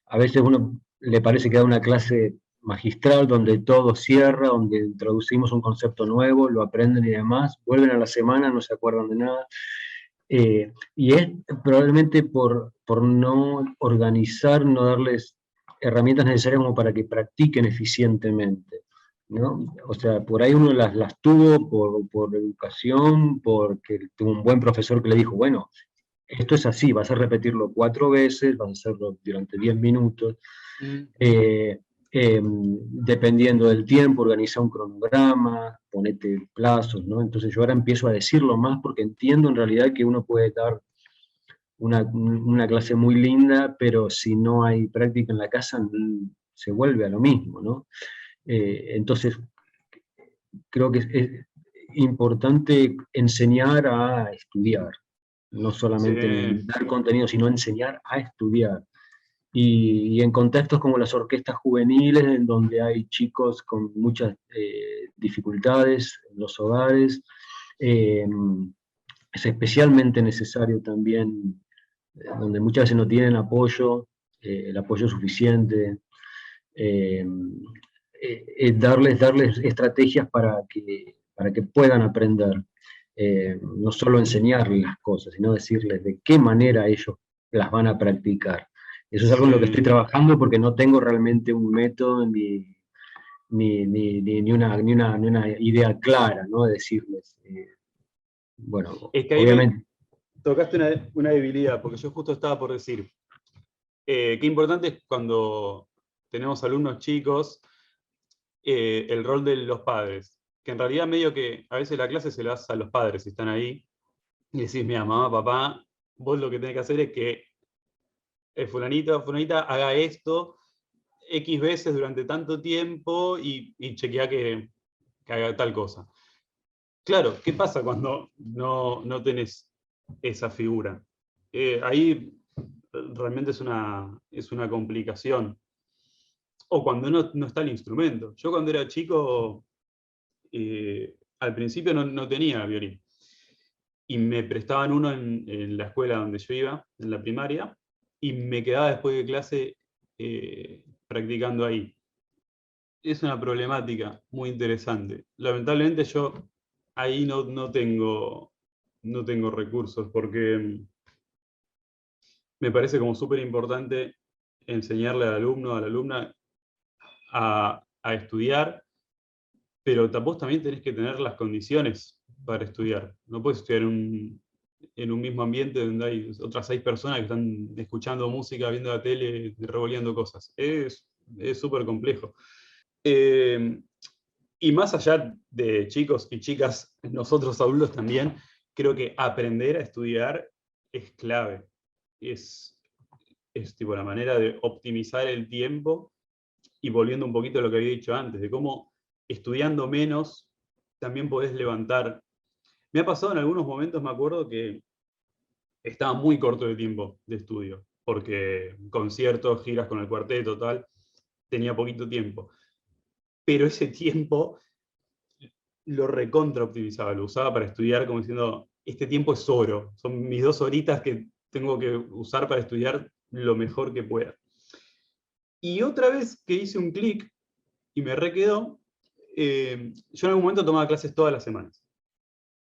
A veces uno le parece que da una clase magistral donde todo cierra, donde introducimos un concepto nuevo, lo aprenden y demás, vuelven a la semana, no se acuerdan de nada. Y es probablemente por no organizar, no darles herramientas necesarias como para que practiquen eficientemente, ¿no? O sea, por ahí uno las tuvo por educación, porque tuvo un buen profesor que le dijo, bueno, esto es así, vas a repetirlo 4 veces, vas a hacerlo durante 10 minutos. Dependiendo del tiempo, organiza un cronograma, ponete plazos, ¿no? Entonces yo ahora empiezo a decirlo más porque entiendo en realidad que uno puede dar una clase muy linda, pero si no hay práctica en la casa se vuelve a lo mismo, ¿no? Entonces creo que es importante enseñar a estudiar, no solamente Sí. dar contenido, sino enseñar a estudiar. Y en contextos como las orquestas juveniles, en donde hay chicos con muchas dificultades en los hogares, es especialmente necesario también, donde muchas veces no tienen apoyo, el apoyo suficiente, darles estrategias para que puedan aprender. No solo enseñarles las cosas, sino decirles de qué manera ellos las van a practicar. Eso es algo en lo que estoy Sí. trabajando porque no tengo realmente un método ni una idea clara, ¿no? De decirles, bueno, Es que ahí me obviamente, tocaste una debilidad, porque yo justo estaba por decir, qué importante es cuando tenemos alumnos chicos, el rol de los padres, que en realidad medio que a veces la clase se la das a los padres si están ahí, y decís, mira, mamá, papá, vos lo que tenés que hacer es que fulanito, fulanita haga esto X veces durante tanto tiempo y chequea que haga tal cosa. Claro, ¿qué pasa cuando no tenés esa figura? Ahí realmente es una complicación. O cuando no está el instrumento. Yo cuando era chico, al principio no tenía violín. Y me prestaban uno en la escuela donde yo iba, en la primaria, y me quedaba después de clase practicando ahí. Es una problemática muy interesante. Lamentablemente yo ahí no tengo recursos porque me parece como súper importante enseñarle al alumno, a la alumna a estudiar, pero vos también tenés que tener las condiciones para estudiar. No puedes estudiar en un mismo ambiente donde hay otras 6 personas que están escuchando música, viendo la tele, revoleando cosas. Es súper complejo. Y más allá de chicos y chicas, nosotros adultos también, creo que aprender a estudiar es clave. Es, es tipo la manera de optimizar el tiempo y volviendo un poquito a lo que había dicho antes, de cómo estudiando menos también podés levantar. Me ha pasado en algunos momentos, me acuerdo, que estaba muy corto de tiempo de estudio, porque conciertos, giras con el cuarteto, tal, tenía poquito tiempo. Pero ese tiempo lo recontra optimizaba, lo usaba para estudiar como diciendo, este tiempo es oro, son mis 2 horitas que tengo que usar para estudiar lo mejor que pueda. Y otra vez que hice un clic y me requedó, yo en algún momento tomaba clases todas las semanas,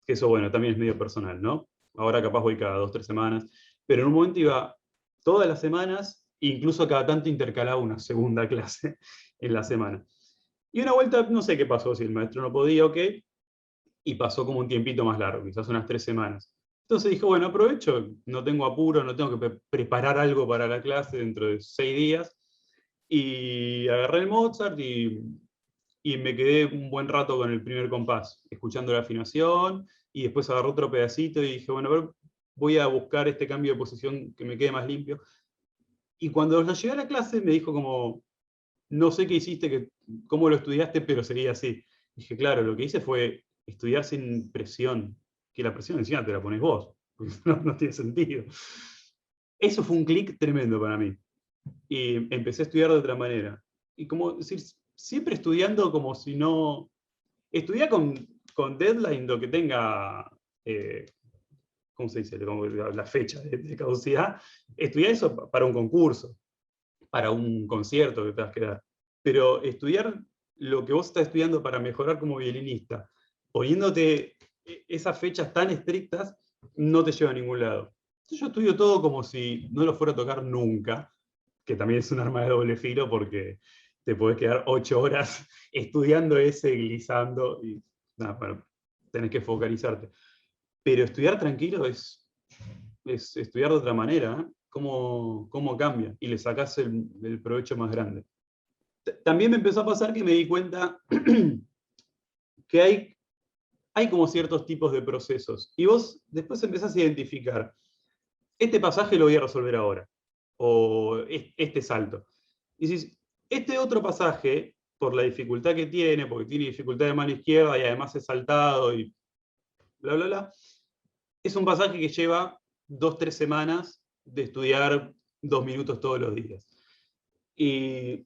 que eso bueno, también es medio personal, ¿no? Ahora capaz voy cada 2, 3 semanas, pero en un momento iba todas las semanas, incluso cada tanto intercalaba una segunda clase en la semana. Y una vuelta, no sé qué pasó, si el maestro no podía o qué, y pasó como un tiempito más largo, quizás unas 3 semanas. Entonces dije, bueno, aprovecho, no tengo apuro, no tengo que preparar algo para la clase dentro de 6 días, y agarré el Mozart y me quedé un buen rato con el primer compás, escuchando la afinación, y después agarré otro pedacito y dije, bueno, a ver, voy a buscar este cambio de posición que me quede más limpio. Y cuando lo llegué a la clase me dijo como, no sé qué hiciste, cómo lo estudiaste, pero sería así. Dije, claro, lo que hice fue estudiar sin presión, que la presión encima te la pones vos, porque no tiene sentido. Eso fue un clic tremendo para mí. Y empecé a estudiar de otra manera. Y como decir, siempre estudiando como si no... Estudiar con deadline, lo que tenga... ¿cómo se dice? Como la fecha de caducidad. Estudiar eso para un concurso, para un concierto que te vas a quedar. Pero estudiar lo que vos estás estudiando para mejorar como violinista, poniéndote esas fechas tan estrictas, no te lleva a ningún lado. Yo estudio todo como si no lo fuera a tocar nunca, que también es un arma de doble filo porque te podés quedar 8 horas estudiando ese, glissando, y nada, bueno, tenés que focalizarte. Pero estudiar tranquilo es estudiar de otra manera, ¿eh? ¿Cómo cambia? Y le sacás el provecho más grande. También me empezó a pasar que me di cuenta que hay como ciertos tipos de procesos. Y vos después empezás a identificar, este pasaje lo voy a resolver ahora, o este salto. Y decís, este otro pasaje, por la dificultad que tiene, porque tiene dificultad de mano izquierda y además es saltado y bla, bla, bla, es un pasaje que lleva 2-3 semanas de estudiar 2 minutos todos los días. Y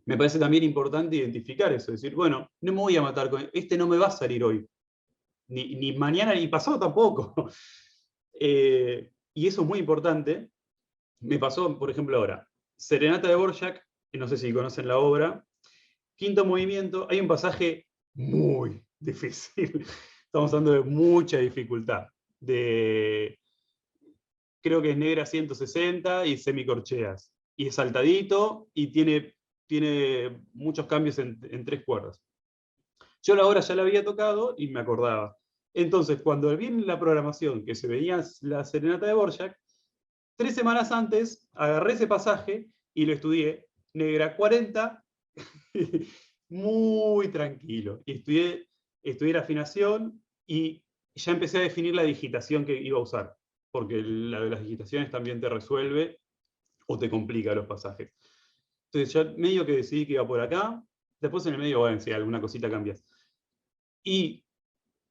me parece también importante identificar eso, decir, bueno, no me voy a matar con este, no me va a salir hoy, ni mañana ni pasado tampoco. Y eso es muy importante. Me pasó, por ejemplo, ahora, Serenata de Dvorak, no sé si conocen la obra, quinto movimiento, hay un pasaje muy difícil. Estamos hablando de mucha dificultad. Creo que es negra 160 y semicorcheas. Y es saltadito y tiene muchos cambios en 3 cuerdas. Yo la obra ya la había tocado y me acordaba. Entonces, cuando vi en la programación que se veía la Serenata de Dvorak, 3 semanas antes agarré ese pasaje y lo estudié, negra 40, muy tranquilo. Y estudié la afinación y ya empecé a definir la digitación que iba a usar, porque la de las digitaciones también te resuelve o te complica los pasajes. Entonces ya medio que decidí que iba por acá, después en el medio, bueno, si alguna cosita cambias. Y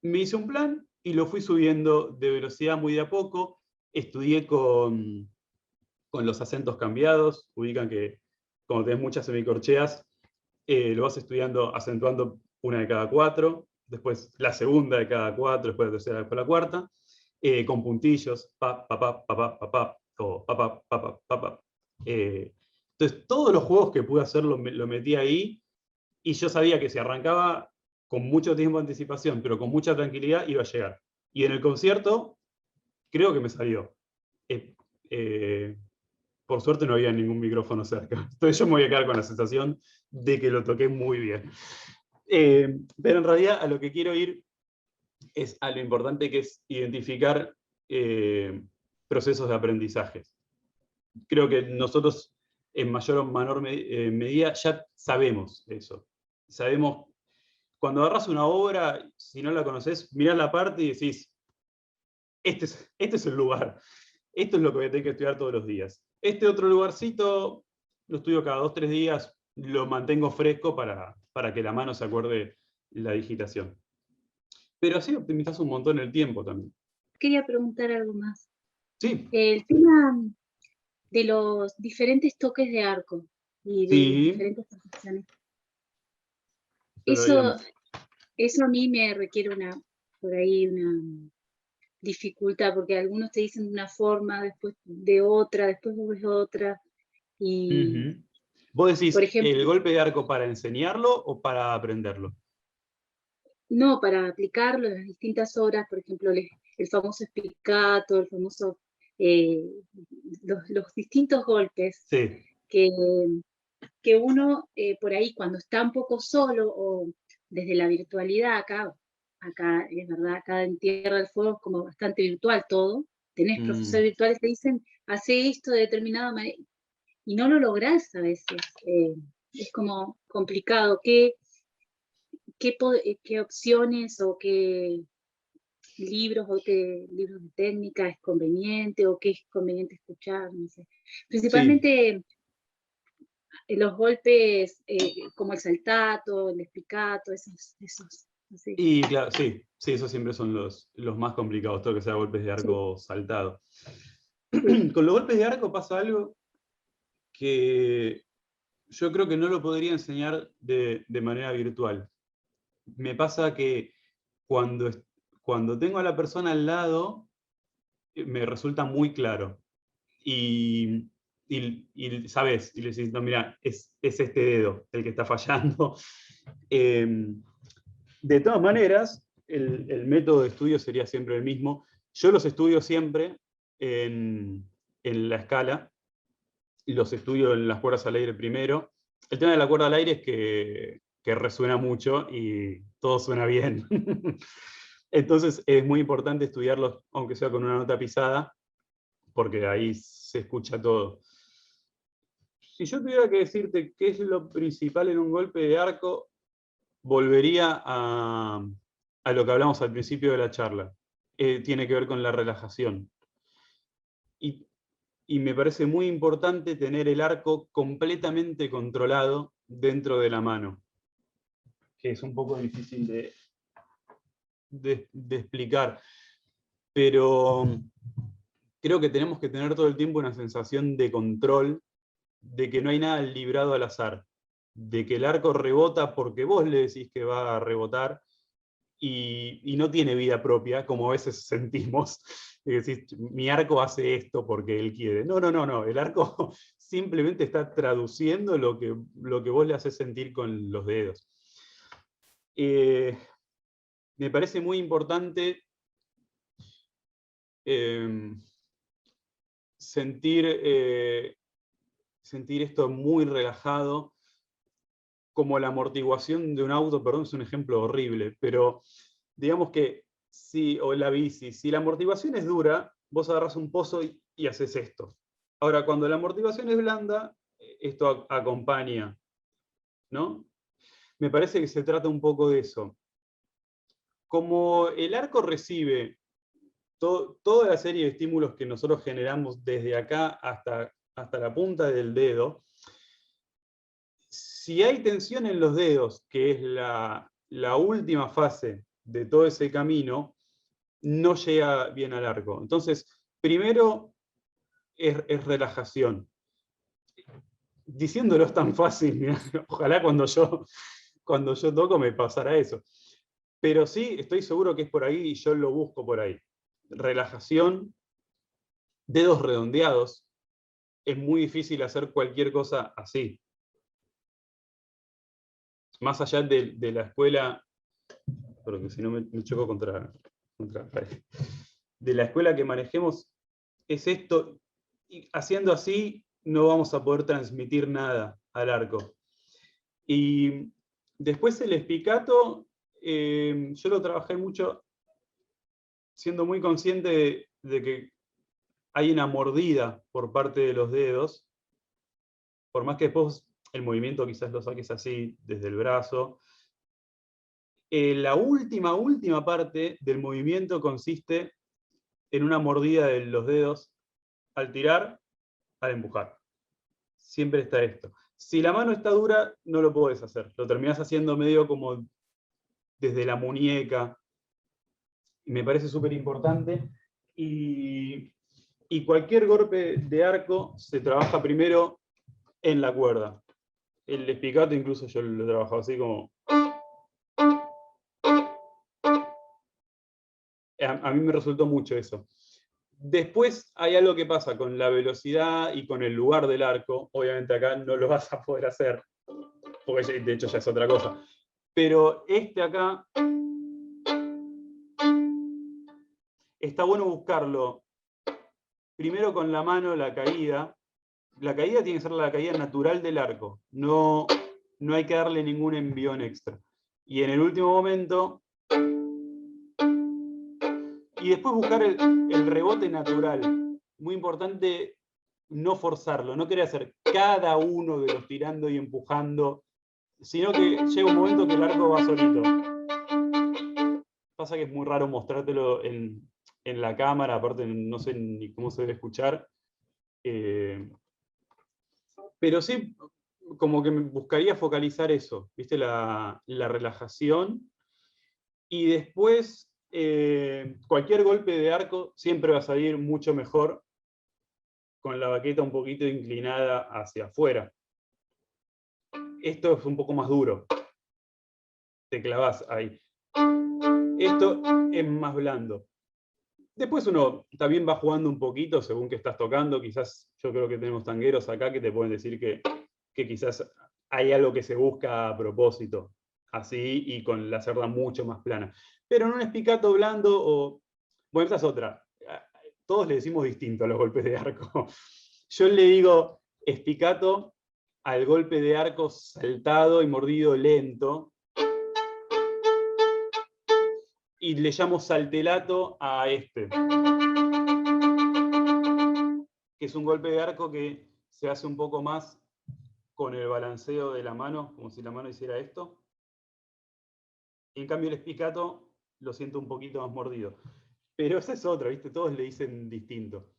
me hice un plan y lo fui subiendo de velocidad muy de a poco, estudié con los acentos cambiados, ubican que cuando tenés muchas semicorcheas, lo vas estudiando acentuando una de cada 4, después la segunda de cada 4, después la tercera, después la cuarta, con puntillos, pa, pa, pa, pa, pa, pa, pa, o pa, pa, pa, pa, pa, pa. Entonces, todos los juegos que pude hacer lo metí ahí, y yo sabía que si arrancaba con mucho tiempo de anticipación, pero con mucha tranquilidad, iba a llegar. Y en el concierto, creo que me salió. Por suerte no había ningún micrófono cerca. Entonces yo me voy a quedar con la sensación de que lo toqué muy bien. Pero en realidad a lo que quiero ir es a lo importante que es identificar procesos de aprendizaje. Creo que nosotros en mayor o menor medida ya sabemos eso. Sabemos, cuando agarras una obra, si no la conoces, mirás la parte y decís, este es el lugar. Esto es lo que voy a tener que estudiar todos los días. Este otro lugarcito lo estudio cada 2-3 días, lo mantengo fresco para que la mano se acuerde la digitación. Pero así optimizás un montón el tiempo también. Quería preguntar algo más. Sí. El tema de los diferentes toques de arco y de las diferentes posiciones. Eso a mí me requiere por ahí una dificultad, porque algunos te dicen de una forma, después de otra, después ves otra. Y, ¿Vos decís por ejemplo, el golpe de arco para enseñarlo o para aprenderlo? No, para aplicarlo en las distintas obras, por ejemplo, el famoso spiccato, el famoso, los distintos golpes Sí. que uno por ahí cuando está un poco solo o desde la virtualidad acá es verdad, acá en Tierra del Fuego es como bastante virtual todo, tenés profesores virtuales que te dicen, hace esto de determinada manera, y no lo lográs a veces, es como complicado, ¿qué opciones o qué libros libros de técnica es conveniente o qué es conveniente escuchar? No sé. Principalmente los golpes como el saltato, el spiccato, esos Así. Y claro, sí, esos siempre son los más complicados, todo que sea golpes de arco saltado. Con los golpes de arco pasa algo que yo creo que no lo podría enseñar de manera virtual. Me pasa que cuando tengo a la persona al lado, me resulta muy claro. Y sabes, y le decís, no, mira, es este dedo el que está fallando. De todas maneras, el método de estudio sería siempre el mismo. Yo los estudio siempre en la escala, los estudio en las cuerdas al aire primero. El tema de la cuerda al aire es que resuena mucho y todo suena bien. Entonces es muy importante estudiarlos, aunque sea con una nota pisada, porque ahí se escucha todo. Si yo tuviera que decirte qué es lo principal en un golpe de arco, volvería a lo que hablamos al principio de la charla. Tiene que ver con la relajación. Y me parece muy importante tener el arco completamente controlado dentro de la mano, que es un poco difícil de explicar, pero creo que tenemos que tener todo el tiempo una sensación de control, de que no hay nada librado al azar, de que el arco rebota porque vos le decís que va a rebotar, y no tiene vida propia, como a veces sentimos. Es decir, mi arco hace esto porque él quiere. No, el arco simplemente está traduciendo lo que vos le haces sentir con los dedos. Me parece muy importante sentir esto muy relajado, como la amortiguación de un auto. Perdón, es un ejemplo horrible, pero digamos que o la bici, si la amortiguación es dura, vos agarras un pozo y haces esto. Ahora, cuando la amortiguación es blanda, esto acompaña, ¿no? Me parece que se trata un poco de eso. Como el arco recibe toda la serie de estímulos que nosotros generamos desde acá hasta la punta del dedo, si hay tensión en los dedos, que es la última fase de todo ese camino, no llega bien al arco. Entonces, primero es relajación. Diciéndolo es tan fácil, mirá, ojalá cuando yo toco me pasara eso. Pero sí, estoy seguro que es por ahí y yo lo busco por ahí. Relajación, dedos redondeados. Es muy difícil hacer cualquier cosa así. Más allá de la escuela, porque si no me choco contra la pared. De la escuela que manejemos, es esto, y haciendo así no vamos a poder transmitir nada al arco. Y después el espicato, yo lo trabajé mucho siendo muy consciente de que hay una mordida por parte de los dedos, por más que después el movimiento quizás lo saques así desde el brazo. La última parte del movimiento consiste en una mordida de los dedos al tirar, al empujar. Siempre está esto. Si la mano está dura, no lo podés hacer. Lo terminás haciendo medio como desde la muñeca. Y me parece súper importante. Y cualquier golpe de arco se trabaja primero en la cuerda. El espicato incluso yo lo he trabajado así como... A mí me resultó mucho eso. Después hay algo que pasa con la velocidad y con el lugar del arco. Obviamente acá no lo vas a poder hacer, porque de hecho ya es otra cosa. Pero este acá, está bueno buscarlo primero con la mano, la caída. La caída tiene que ser la caída natural del arco. No hay que darle ningún envión extra. Y en el último momento... Y después buscar el rebote natural. Muy importante no forzarlo, no querer hacer cada uno de los tirando y empujando, sino que llega un momento que el arco va solito. Pasa que es muy raro mostrártelo en la cámara, aparte no sé ni cómo se debe escuchar. Pero sí, como que me buscaría focalizar eso, ¿viste? La relajación Y después, cualquier golpe de arco siempre va a salir mucho mejor con la baqueta un poquito inclinada hacia afuera. Esto es un poco más duro. Te clavas ahí. Esto es más blando. Después uno también va jugando un poquito según que estás tocando. Quizás yo creo que tenemos tangueros acá que te pueden decir que quizás hay algo que se busca a propósito, así y con la cerda mucho más plana. Pero en un espicato blando o... Bueno, esa es otra. Todos le decimos distinto a los golpes de arco. Yo le digo espicato al golpe de arco saltado y mordido lento. Y le llamo saltelato a este. Que es un golpe de arco que se hace un poco más con el balanceo de la mano, como si la mano hiciera esto. En cambio el espicato lo siento un poquito más mordido. Pero esa es otra, ¿viste? Todos le dicen distinto.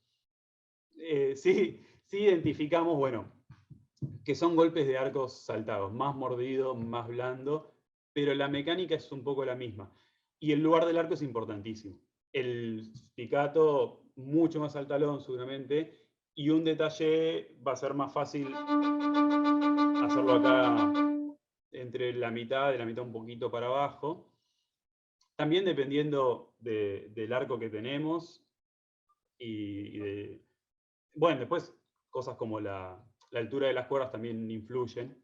Sí identificamos, bueno, que son golpes de arcos saltados, más mordido, más blando, pero la mecánica es un poco la misma. Y el lugar del arco es importantísimo. El picato, mucho más al talón seguramente, y un detalle va a ser más fácil hacerlo acá entre la mitad, de la mitad un poquito para abajo. También dependiendo del arco que tenemos bueno, después cosas como la altura de las cuerdas también influyen,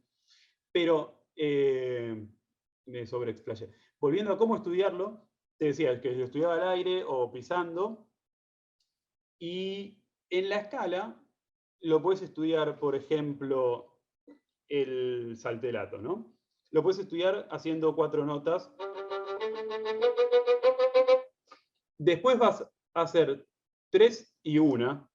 pero me sobreexplayé. Volviendo a cómo estudiarlo, te decía que lo estudiaba al aire o pisando, y en la escala lo puedes estudiar, por ejemplo, el saltelato, ¿no? Lo puedes estudiar haciendo 4 notas. Después vas a hacer 3 y 1.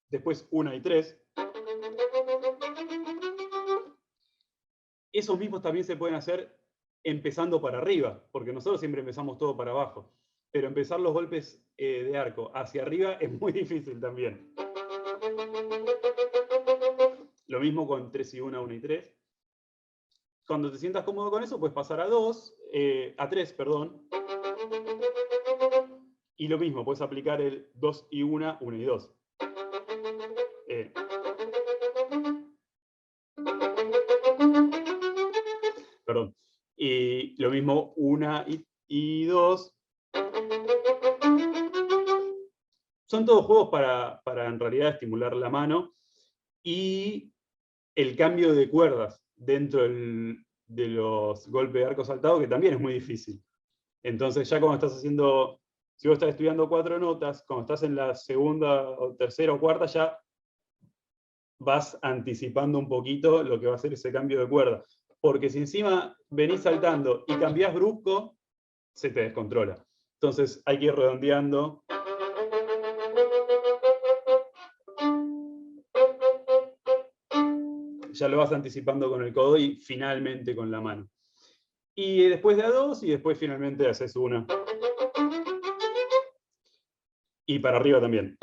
Después 1 y 3. Esos mismos también se pueden hacer empezando para arriba, porque nosotros siempre empezamos todo para abajo. Pero empezar los golpes de arco hacia arriba es muy difícil también. Lo mismo con 3 y 1, 1 y 3. Cuando te sientas cómodo con eso, puedes pasar a 3, perdón. Y lo mismo, puedes aplicar el 2 y 1, 1 y 2. Perdón. Y lo mismo 1 y 2. Son todos juegos para en realidad estimular la mano y el cambio de cuerdas dentro de los golpes de arco saltado, que también es muy difícil. Entonces ya cuando estás haciendo, si vos estás estudiando 4 notas, cuando estás en la segunda o tercera o cuarta ya vas anticipando un poquito lo que va a ser ese cambio de cuerda. Porque si encima venís saltando y cambiás brusco, se te descontrola. Entonces hay que ir redondeando. Ya lo vas anticipando con el codo y finalmente con la mano. Y después de a 2 y después finalmente haces 1. Y para arriba también.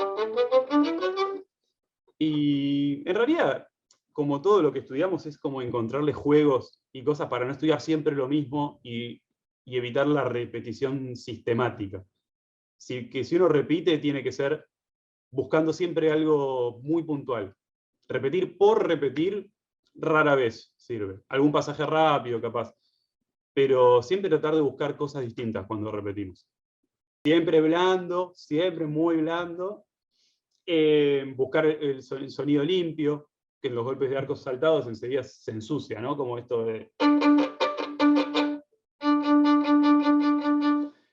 Y en realidad, como todo lo que estudiamos, es como encontrarle juegos y cosas para no estudiar siempre lo mismo y evitar la repetición sistemática. Que si uno repite, tiene que ser buscando siempre algo muy puntual. Repetir por repetir rara vez sirve. Algún pasaje rápido, capaz. Pero siempre tratar de buscar cosas distintas cuando repetimos. Siempre blando, siempre muy blando. Buscar el sonido limpio, que en los golpes de arcos saltados enseguida se ensucia, ¿no? Como esto de...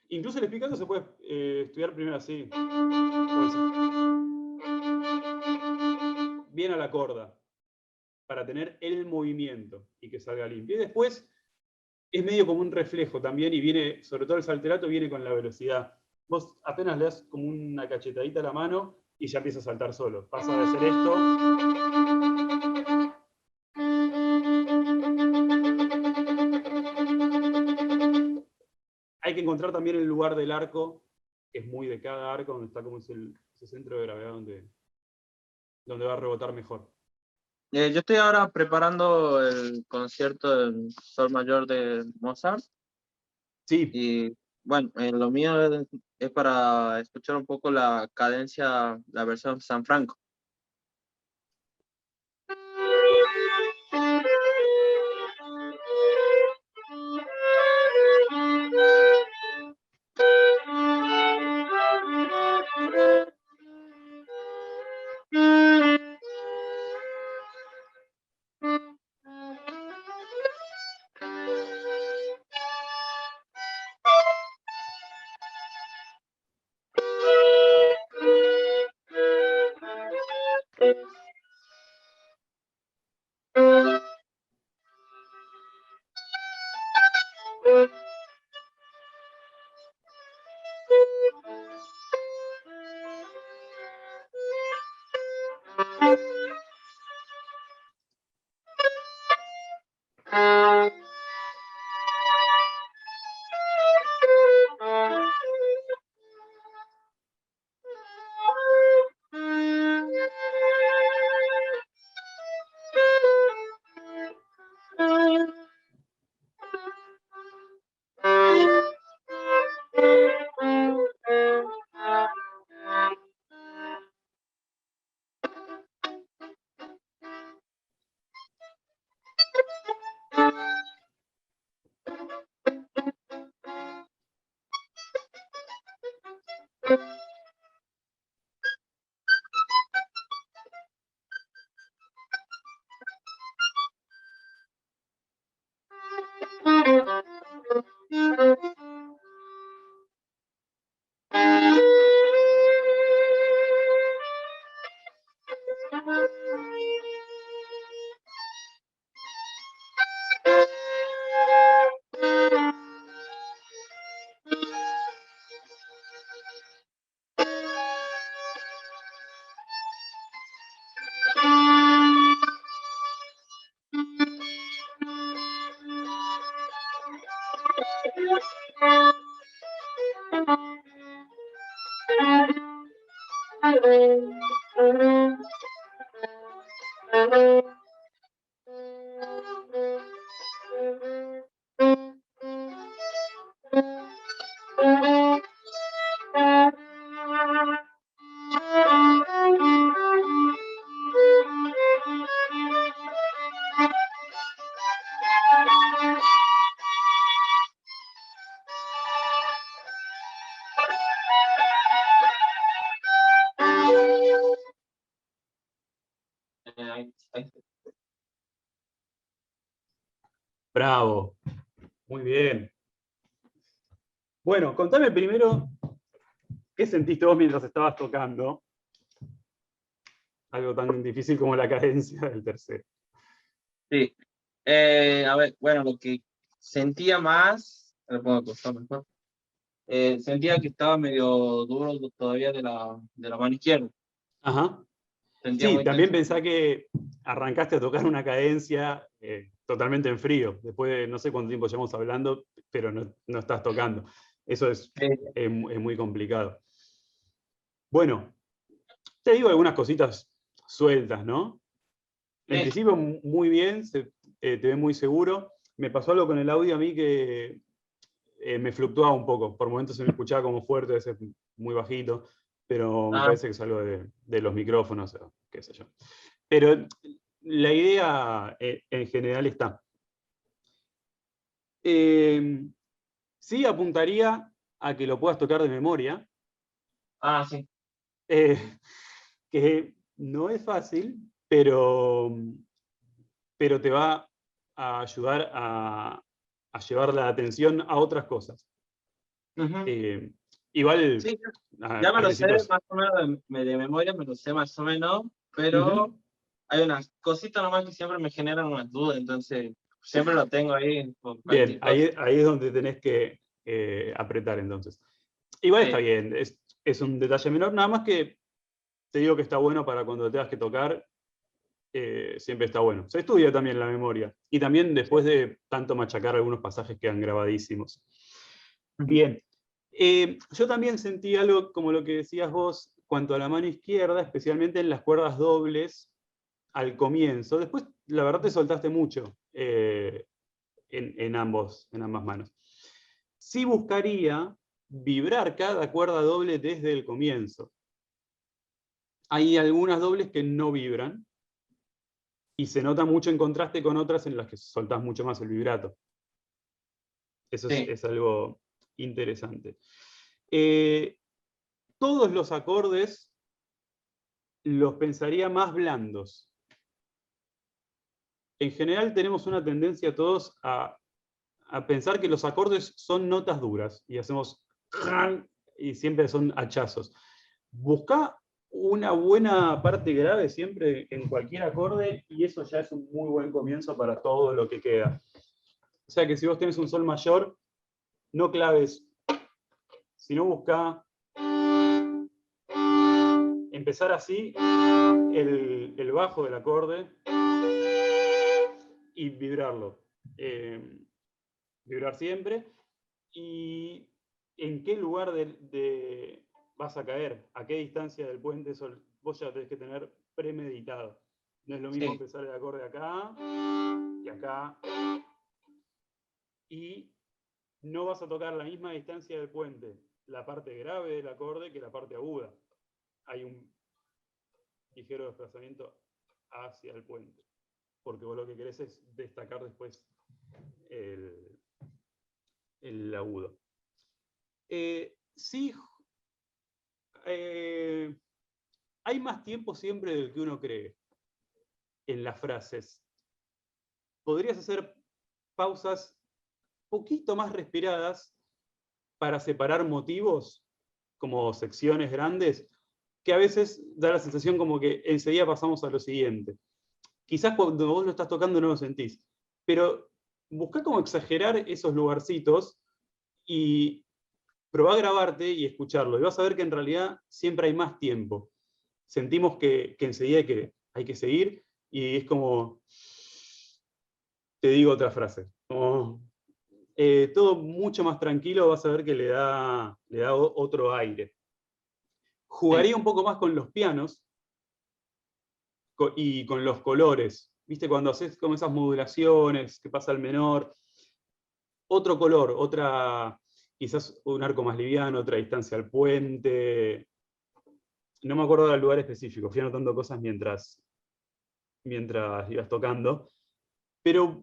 Incluso el espicato se puede estudiar primero así. Bien a la corda, para tener el movimiento y que salga limpio. Y después es medio como un reflejo también, y viene, sobre todo el saltelato, viene con la velocidad. Vos apenas le das como una cachetadita a la mano y ya empieza a saltar solo. Pasa de hacer esto. Hay que encontrar también el lugar del arco, que es muy de cada arco, donde está como ese centro de gravedad donde va a rebotar mejor. Yo estoy ahora preparando el concierto del Sol Mayor de Mozart. Sí, Y bueno, lo mío es para escuchar un poco la cadencia, la versión San Franco. Ahí. bravo, muy bien. Bueno, contame primero, ¿qué sentiste vos mientras estabas tocando? Algo tan difícil como la cadencia del tercero. Sí. A ver, bueno, lo que sentía más, lo puedo acostar mejor. Sentía que estaba medio duro todavía de la mano izquierda. Ajá. Sentía Sí, muy también tenso. pensá que arrancaste a tocar una cadencia totalmente en frío. Después de no sé cuánto tiempo llevamos hablando, pero no estás tocando. Eso es muy complicado. Bueno, te digo algunas cositas sueltas, ¿no? En Sí. principio, muy bien, te ve muy seguro. Me pasó algo con el audio a mí que me fluctuaba un poco. Por momentos se me escuchaba como fuerte, a veces muy bajito, pero me parece que es algo de los micrófonos, o qué sé yo. Pero la idea en general está. Sí apuntaría a que lo puedas tocar de memoria, Sí. que no es fácil, pero te va a ayudar a llevar la atención a otras cosas. Ujú. Igual, Sí, al ya me lo sé principio... más o menos de memoria, me lo sé más o menos, pero Ujú. hay unas cositas nomás que siempre me generan unas dudas, entonces siempre lo tengo ahí por Bien, cualquier cosa. ahí es donde tenés que apretar entonces. Igual está Sí. bien, es un detalle menor, nada más que te digo que está bueno para cuando tengas que tocar, siempre está bueno. Se estudia también la memoria, y también después de tanto machacar algunos pasajes quedan grabadísimos. Bien, yo también sentí algo como lo que decías vos, cuanto a la mano izquierda, especialmente en las cuerdas dobles, al comienzo. Después, la verdad, te soltaste mucho en ambas manos. Sí buscaría vibrar cada cuerda doble desde el comienzo. Hay algunas dobles que no vibran, y se nota mucho en contraste con otras en las que soltás mucho más el vibrato. Eso Sí. es algo interesante. Todos los acordes los pensaría más blandos. En general tenemos una tendencia todos a pensar que los acordes son notas duras, y hacemos y siempre son hachazos. Busca una buena parte grave siempre en cualquier acorde, y eso ya es un muy buen comienzo para todo lo que queda. O sea que si vos tenés un sol mayor, no claves, sino busca empezar así el bajo del acorde y vibrarlo. Vibrar siempre. Y en qué lugar vas a caer, a qué distancia del puente, eso vos ya tenés que tener premeditado. No es lo mismo empezar el acorde acá y acá. Y no vas a tocar la misma distancia del puente, la parte grave del acorde, que la parte aguda. Hay un ligero desplazamiento hacia el puente, porque vos lo que querés es destacar después el agudo. Sí, hay más tiempo siempre del que uno cree en las frases. Podrías hacer pausas poquito más respiradas para separar motivos, como secciones grandes, que a veces da la sensación como que enseguida pasamos a lo siguiente. Quizás cuando vos lo estás tocando no lo sentís, pero buscá como exagerar esos lugarcitos y probá a grabarte y escucharlo, y vas a ver que en realidad siempre hay más tiempo. Sentimos que enseguida hay que seguir, y es como, te digo otra frase, como, todo mucho más tranquilo, vas a ver que le da otro aire. Jugaría un poco más con los pianos y con los colores. ¿Viste? Cuando haces como esas modulaciones, que pasa al menor, otro color, quizás un arco más liviano, otra distancia al puente. No me acuerdo del lugar específico, fui anotando cosas mientras ibas tocando. Pero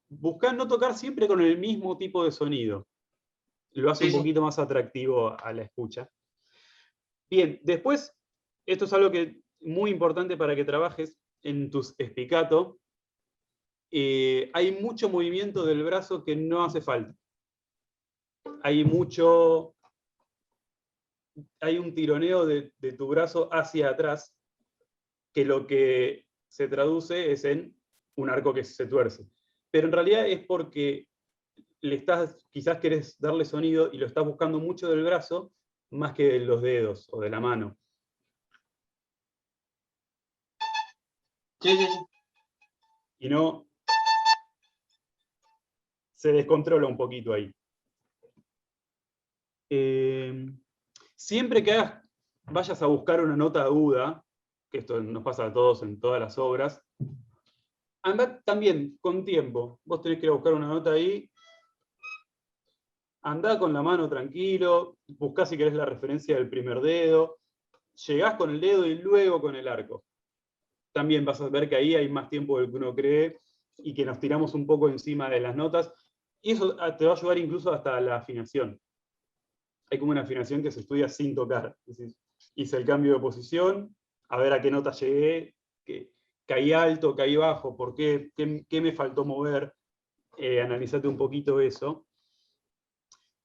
buscá no tocar siempre con el mismo tipo de sonido. Lo hace un poquito más atractivo a la escucha. Bien, después, esto es algo que muy importante para que trabajes en tus spiccato. Hay mucho movimiento del brazo que no hace falta. Hay un tironeo de tu brazo hacia atrás, que lo que se traduce es en un arco que se tuerce. Pero en realidad es porque quizás querés darle sonido y lo estás buscando mucho del brazo más que de los dedos o de la mano. Sí. Y no, se descontrola un poquito ahí. Siempre que vayas a buscar una nota aguda, que esto nos pasa a todos en todas las obras, anda también con tiempo. Vos tenés que ir a buscar una nota ahí, andá con la mano tranquilo, buscá si querés la referencia del primer dedo, llegás con el dedo y luego con el arco. También vas a ver que ahí hay más tiempo del que uno cree y que nos tiramos un poco encima de las notas, y eso te va a ayudar incluso hasta la afinación. Hay como una afinación que se estudia sin tocar. Es decir, hice el cambio de posición, a ver a qué nota llegué, caí alto, caí bajo, ¿por qué? ¿Qué me faltó mover? Analizate un poquito eso.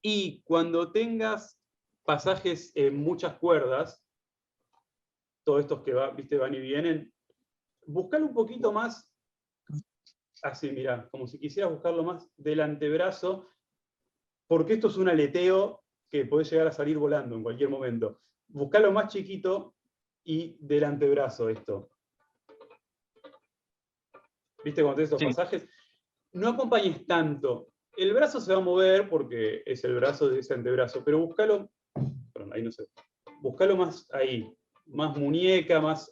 Y cuando tengas pasajes en muchas cuerdas, todos estos que van y vienen, buscalo un poquito más, así, mirá, como si quisieras buscarlo más del antebrazo, porque esto es un aleteo que podés llegar a salir volando en cualquier momento. Buscalo más chiquito y del antebrazo esto. ¿Viste cuando tenés estos pasajes? No acompañes tanto. El brazo se va a mover porque es el brazo de ese antebrazo, pero búscalo, perdón, ahí no sé, búscalo más ahí, más muñeca, más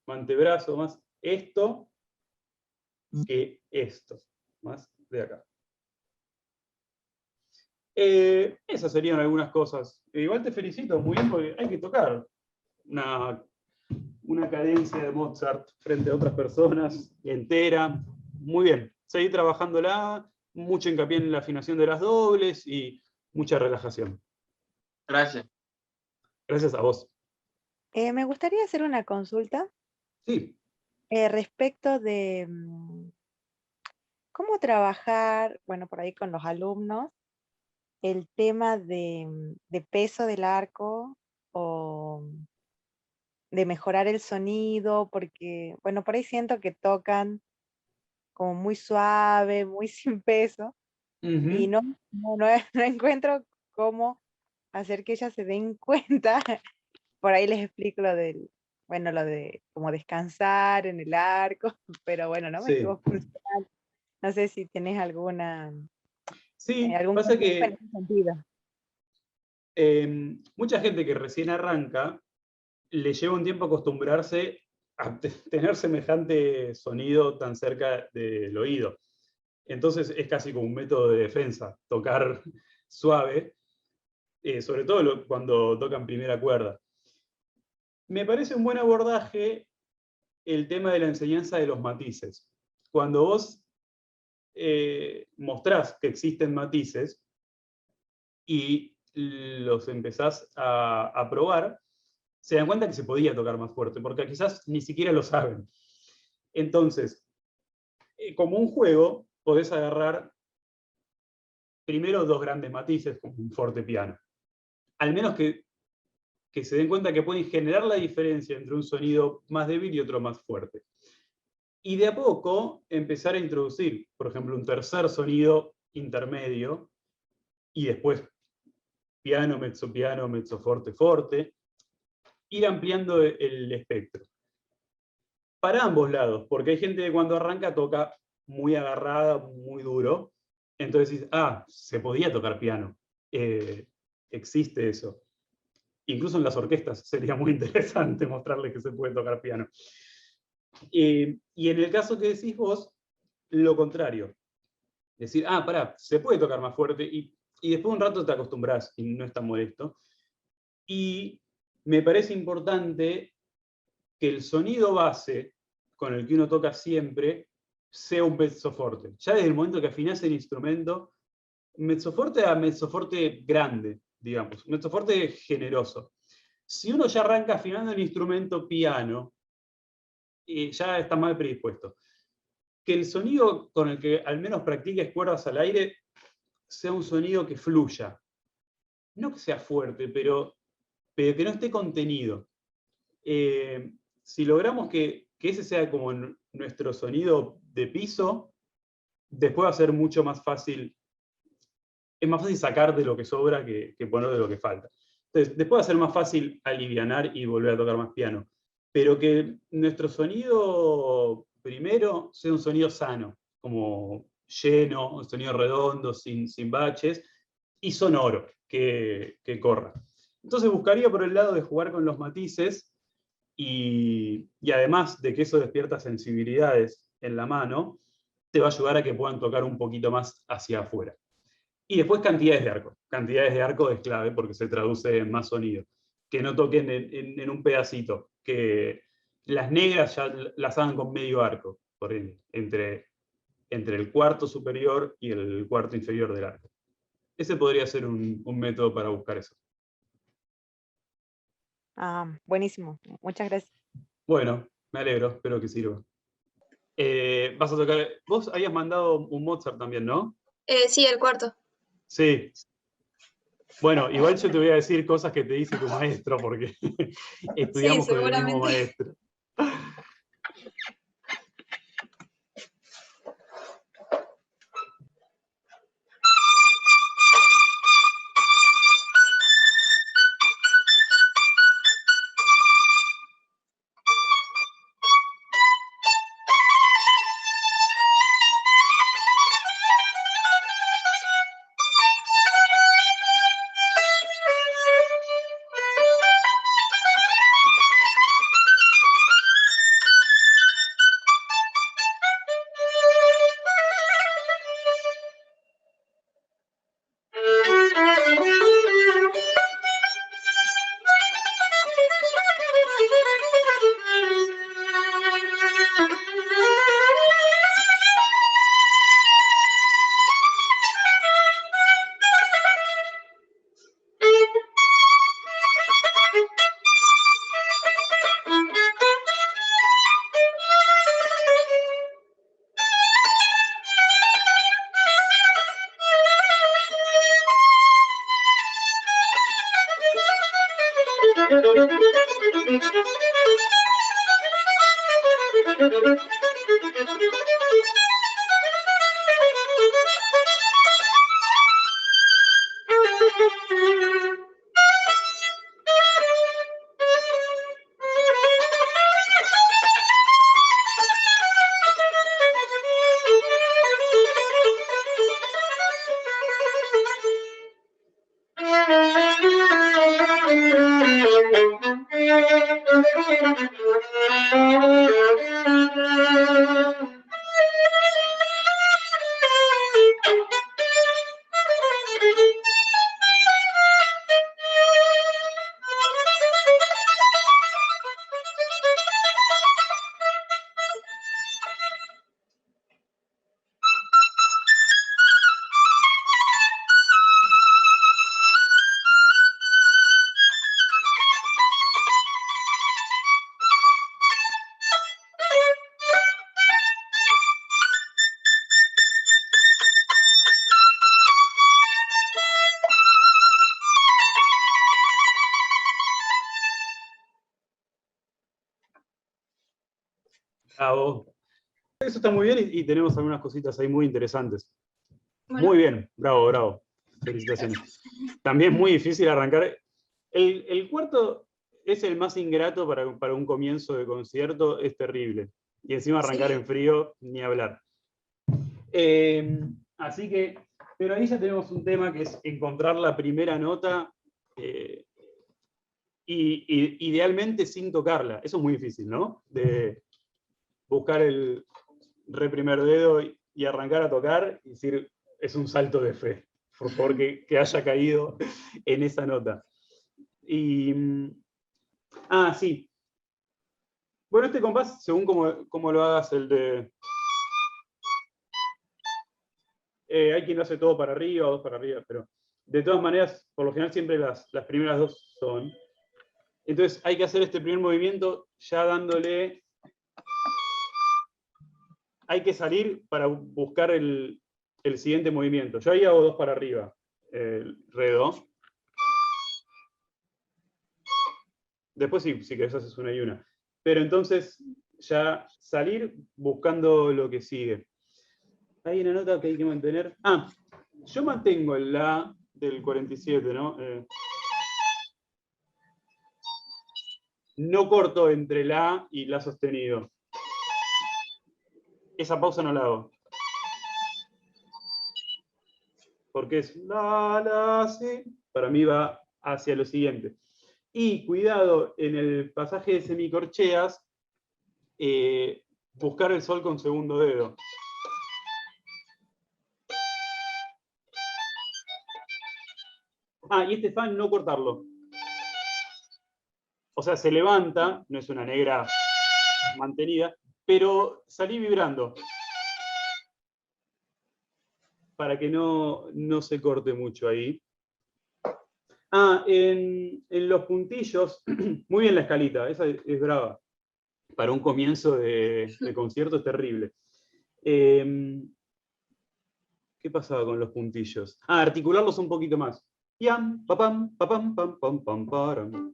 antebrazo, más esto que esto, más de acá. Esas serían algunas cosas. Igual te felicito, muy bien, porque hay que tocar una cadencia de Mozart frente a otras personas, entera. Muy bien, seguí trabajándola, mucho hincapié en la afinación de las dobles y mucha relajación. Gracias. Gracias a vos. Me gustaría hacer una consulta Sí. respecto de cómo trabajar, bueno, por ahí con los alumnos, el tema de peso del arco o de mejorar el sonido, porque, bueno, por ahí siento que tocan como muy suave, muy sin peso, y no encuentro cómo hacer que ellas se den cuenta. Por ahí les explico lo del, bueno, lo de como descansar en el arco, pero bueno, no me Sí. estuvo funcionando. No sé si tenés alguna, Sí, algún pasa consejo en que ese sentido. mucha gente que recién arranca le lleva un tiempo acostumbrarse a tener semejante sonido tan cerca del oído. Entonces es casi como un método de defensa, tocar suave, sobre todo cuando tocan primera cuerda. Me parece un buen abordaje el tema de la enseñanza de los matices. Cuando vos mostrás que existen matices y los empezás a probar, se dan cuenta que se podía tocar más fuerte, porque quizás ni siquiera lo saben. Entonces, como un juego, podés agarrar primero dos grandes matices, como un forte piano. Al menos que se den cuenta que pueden generar la diferencia entre un sonido más débil y otro más fuerte. Y de a poco empezar a introducir, por ejemplo, un tercer sonido intermedio, y después piano, mezzo forte, forte, ir ampliando el espectro. Para ambos lados, porque hay gente que cuando arranca toca muy agarrada, muy duro, entonces dices, se podía tocar piano, existe eso. Incluso en las orquestas sería muy interesante mostrarles que se puede tocar piano. Y en el caso que decís vos, lo contrario. Decir, se puede tocar más fuerte, y después de un rato te acostumbras y no es tan molesto. Y me parece importante que el sonido base con el que uno toca siempre sea un mezzoforte. Ya desde el momento que afinás el instrumento, mezzoforte a mezzoforte grande, digamos, mezzoforte generoso. Si uno ya arranca afinando el instrumento piano, ya está mal predispuesto. Que el sonido con el que al menos practiques cuerdas al aire sea un sonido que fluya. No que sea fuerte, pero que no esté contenido. Si logramos que ese sea como nuestro sonido de piso, después va a ser mucho más fácil. Es más fácil sacar de lo que sobra que poner de lo que falta. Entonces, después va a ser más fácil alivianar y volver a tocar más piano. Pero que nuestro sonido primero sea un sonido sano, como lleno, un sonido redondo, sin baches, y sonoro, que corra. Entonces buscaría por el lado de jugar con los matices, y además de que eso despierta sensibilidades en la mano, te va a ayudar a que puedan tocar un poquito más hacia afuera. Y después cantidades de arco. Cantidades de arco es clave porque se traduce en más sonido. Que no toquen en un pedacito. Que las negras ya las hagan con medio arco, entre el cuarto superior y el cuarto inferior del arco. Ese podría ser un método para buscar eso. Buenísimo, muchas gracias. Bueno, me alegro, espero que sirva. Vas a tocar. Vos habías mandado un Mozart también, ¿no? Sí, el cuarto. Sí. Bueno, igual yo te voy a decir cosas que te dice tu maestro, porque estudiamos Sí, con el mismo seguramente. maestro. Bravo. Eso está muy bien y tenemos algunas cositas ahí muy interesantes. Bueno. Muy bien, bravo, bravo. Felicitaciones. También muy difícil arrancar. El cuarto es el más ingrato para un comienzo de concierto, es terrible. Y encima arrancar Sí. en frío, ni hablar. Así que, pero ahí ya tenemos un tema que es encontrar la primera nota y idealmente sin tocarla. Eso es muy difícil, ¿no? De buscar el re primer dedo y arrancar a tocar y decir, es un salto de fe, por favor que haya caído en esa nota. Y, sí. Bueno, este compás, según como lo hagas, el de... hay quien lo hace todo para arriba o dos para arriba, pero de todas maneras, por lo general siempre las primeras dos son. Entonces hay que hacer este primer movimiento ya dándole... Hay que salir para buscar el siguiente movimiento. Yo ahí hago dos para arriba, el re do. Después sí, si querés haces una y una. Pero entonces ya salir buscando lo que sigue. Hay una nota que hay que mantener. Yo mantengo el la del 47, ¿no? No corto entre la y la sostenido. Esa pausa no la hago. Porque es la, la, si. Para mí va hacia lo siguiente. Y cuidado, en el pasaje de semicorcheas, buscar el sol con segundo dedo. Y este fa no cortarlo. O sea, se levanta, no es una negra mantenida, pero salí vibrando. Para que no se corte mucho ahí. En los puntillos, muy bien la escalita, esa es brava. Para un comienzo de concierto es terrible. ¿Qué pasaba con los puntillos? Articularlos un poquito más. Yam, papam, papam, pam, pam, pam, param.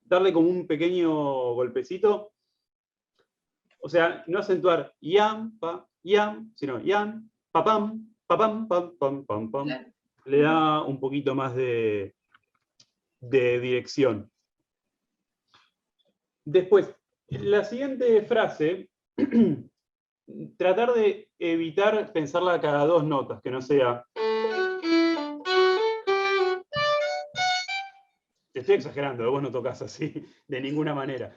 Darle como un pequeño golpecito. O sea, no acentuar yam, pa, yam, sino yam, papam, papam, pam, pam, pam, pam. Claro. Le da un poquito más de dirección. Después, la siguiente frase, tratar de evitar pensarla cada dos notas, que no sea... Te estoy exagerando, vos no tocas así de ninguna manera.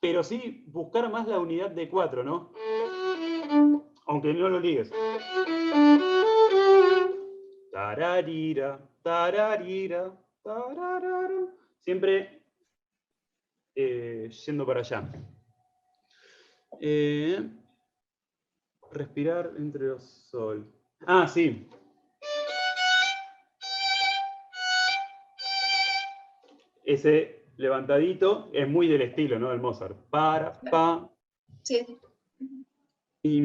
Pero sí buscar más la unidad de cuatro, ¿no? Aunque no lo ligues. Tararira, tararira, tararara. Siempre yendo para allá. Respirar entre los sol. Sí. Ese levantadito es muy del estilo, ¿no? Del Mozart. Para, pa. Sí. Y,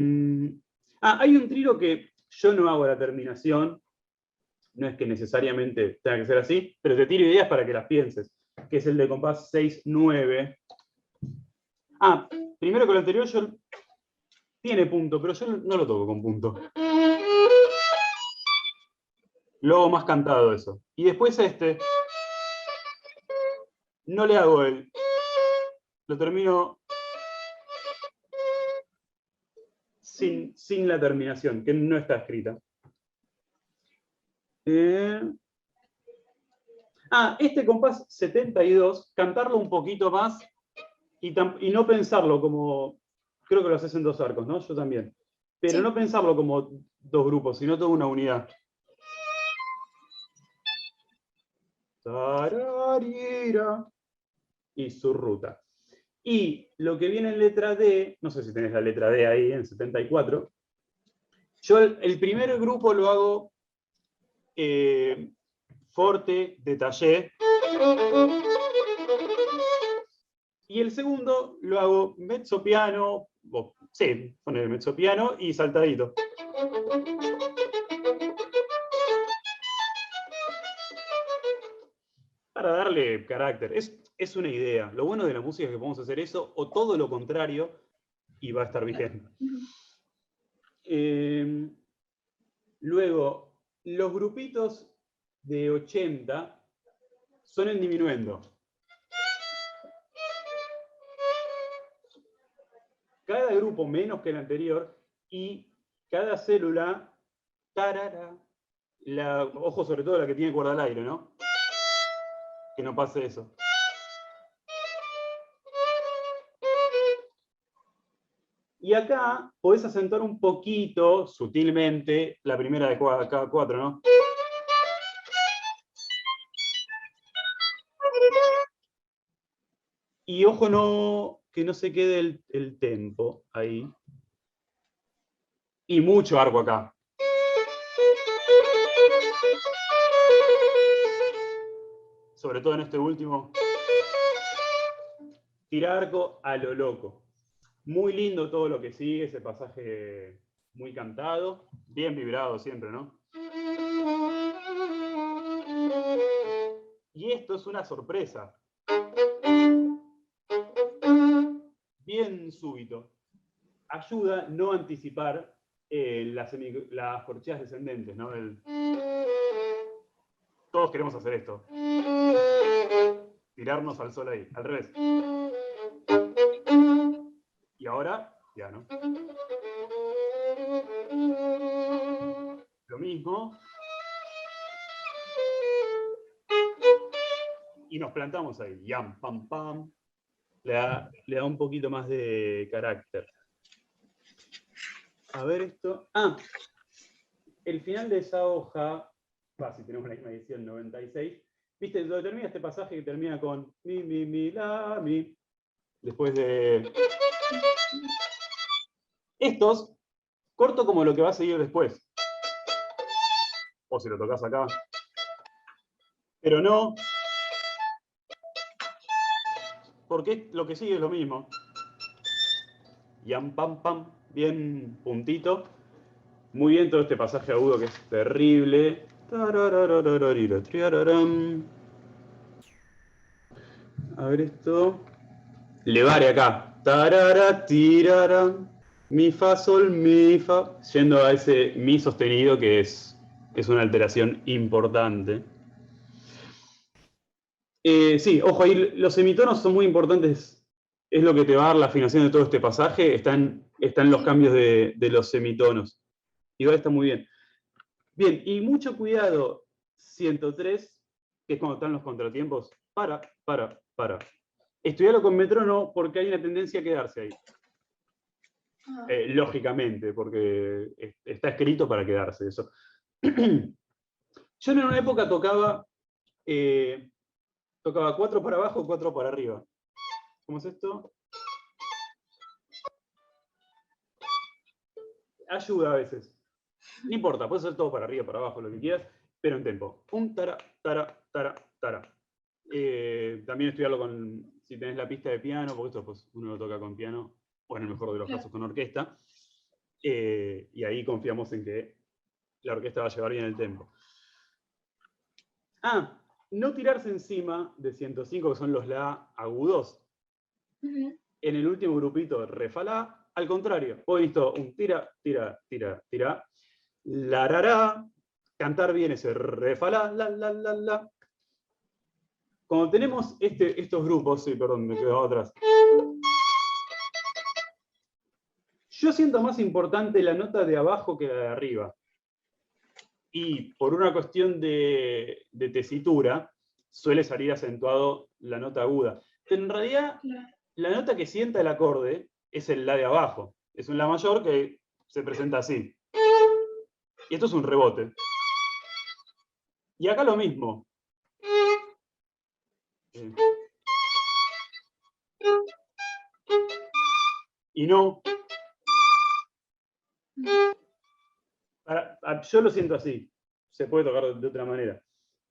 hay un trilo que yo no hago la terminación. No es que necesariamente tenga que ser así, pero te tiro ideas para que las pienses. Que es el de compás 6-9. Primero que lo anterior tiene punto, pero yo no lo toco con punto. Lo hago más cantado eso. Y después no le hago lo termino sin la terminación, que no está escrita. Este compás 72, cantarlo un poquito más y no pensarlo como, creo que lo haces en 2 arcos, ¿no? Yo también. Pero Sí. no pensarlo como 2 grupos, sino toda una unidad. Tararira, y su ruta. Y lo que viene en letra D, no sé si tenés la letra D ahí en 74, yo el primer grupo lo hago forte, detallé, y el segundo lo hago mezzo piano, sí, poner mezzo piano y saltadito. Para darle carácter. Es una idea. Lo bueno de la música es que podemos hacer eso o todo lo contrario y va a estar bien. Luego, los grupitos de 80 son en diminuendo. Cada grupo menos que el anterior y cada célula, tarara, ojo sobre todo la que tiene cuerda al aire, ¿no? Que no pase eso. Y acá podés acentuar un poquito, sutilmente, la primera de cada 4, ¿no? Y ojo que no se quede el tempo ahí. Y mucho arco acá. Sobre todo en este último. Tira arco a lo loco. Muy lindo todo lo que sigue, ese pasaje muy cantado. Bien vibrado siempre, ¿no? Y esto es una sorpresa. Bien súbito. Ayuda no anticipar las corcheas descendentes, ¿no? Todos queremos hacer esto. Tirarnos al sol ahí, al revés. Y ahora, piano. Lo mismo. Y nos plantamos ahí. Yam, pam, pam. Le da un poquito más de carácter. A ver esto. El final de esa hoja, si tenemos la misma edición 96, ¿viste? Donde termina este pasaje que termina con mi, mi, mi, la, mi. Después de... Estos, corto como lo que va a seguir después. O si lo tocas acá. Pero no, porque lo que sigue es lo mismo. Yam, pam, pam, bien puntito. Muy bien todo este pasaje agudo que es terrible. A ver esto. Levare acá. Tarara, tirara. Mi, fa, sol, mi, fa. Yendo a ese mi sostenido que es una alteración importante. Sí, ojo, ahí los semitonos son muy importantes. Es lo que te va a dar la afinación de todo este pasaje. Están los cambios de los semitonos. Igual está muy bien. Bien, y mucho cuidado, 103, que es cuando están los contratiempos. Para. Estudiarlo con metrónomo porque hay una tendencia a quedarse ahí. Lógicamente, porque está escrito para quedarse eso. Yo en una época tocaba 4 para abajo, 4 para arriba. ¿Cómo es esto? Ayuda a veces. No importa, puedes hacer todo para arriba, para abajo, lo que quieras, pero en tempo. Un tara, tara, tara, tara. También estudiarlo si tenés la pista de piano, porque esto pues, uno lo toca con piano, o en el mejor de los casos con orquesta. Y ahí confiamos en que la orquesta va a llevar bien el tempo. No tirarse encima de 105, que son los la agudos. En el último grupito, re, fa, la, al contrario. Vos visto un tira, tira, tira, tira. La, ra, ra. Cantar bien ese re, fa, la, la, la, la, la. Cuando tenemos estos grupos, sí, perdón, me quedo atrás. Yo siento más importante la nota de abajo que la de arriba. Y por una cuestión de tesitura, suele salir acentuado la nota aguda. Pero en realidad, la nota que sienta el acorde es el La de abajo. Es un La mayor que se presenta así. Y esto es un rebote. Y acá lo mismo. Y no. Yo lo siento así. Se puede tocar de otra manera.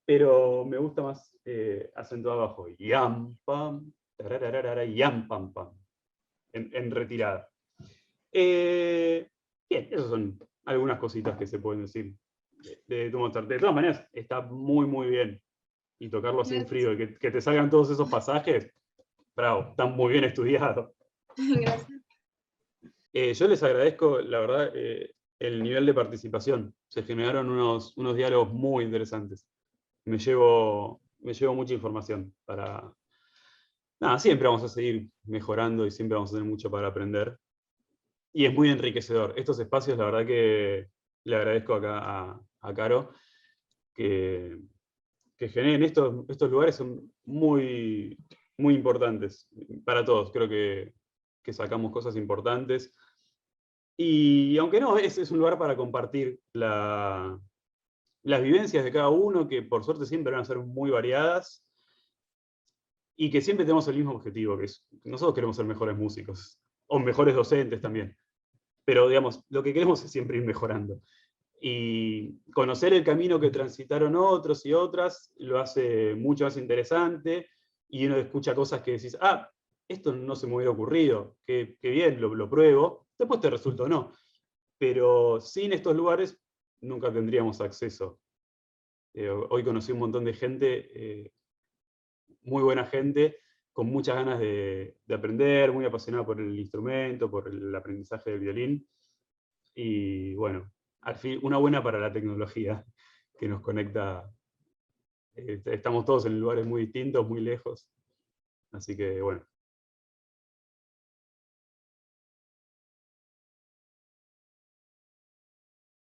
Pero me gusta más acentuado abajo. Yam, pam, tarararara, yam, pam, pam. En retirada. Bien, esas son algunas cositas que se pueden decir de Mozart. De todas maneras, está muy, muy bien. Y tocarlo así en frío, y que te salgan todos esos pasajes, bravo, está muy bien estudiado. Gracias. Yo les agradezco, la verdad, el nivel de participación. Se generaron unos diálogos muy interesantes. Me llevo mucha información para... Nada, siempre vamos a seguir mejorando y siempre vamos a tener mucho para aprender. Y es muy enriquecedor. Estos espacios, la verdad que le agradezco acá a Caro, que generen estos lugares son muy, muy importantes para todos. Creo que sacamos cosas importantes. Y aunque no, es un lugar para compartir las vivencias de cada uno, que por suerte siempre van a ser muy variadas, y que siempre tenemos el mismo objetivo, que es nosotros queremos ser mejores músicos, o mejores docentes también. Pero digamos, lo que queremos es siempre ir mejorando. Y conocer el camino que transitaron otros y otras lo hace mucho más interesante, y uno escucha cosas que decís, esto no se me hubiera ocurrido, qué bien, lo pruebo, después te resulta o no. Pero sin estos lugares nunca tendríamos acceso. Hoy conocí un montón de gente, muy buena gente, con muchas ganas de aprender, muy apasionada por el instrumento, por el aprendizaje del violín. Y bueno, al fin, una buena para la tecnología que nos conecta. Estamos todos en lugares muy distintos, muy lejos. Así que bueno,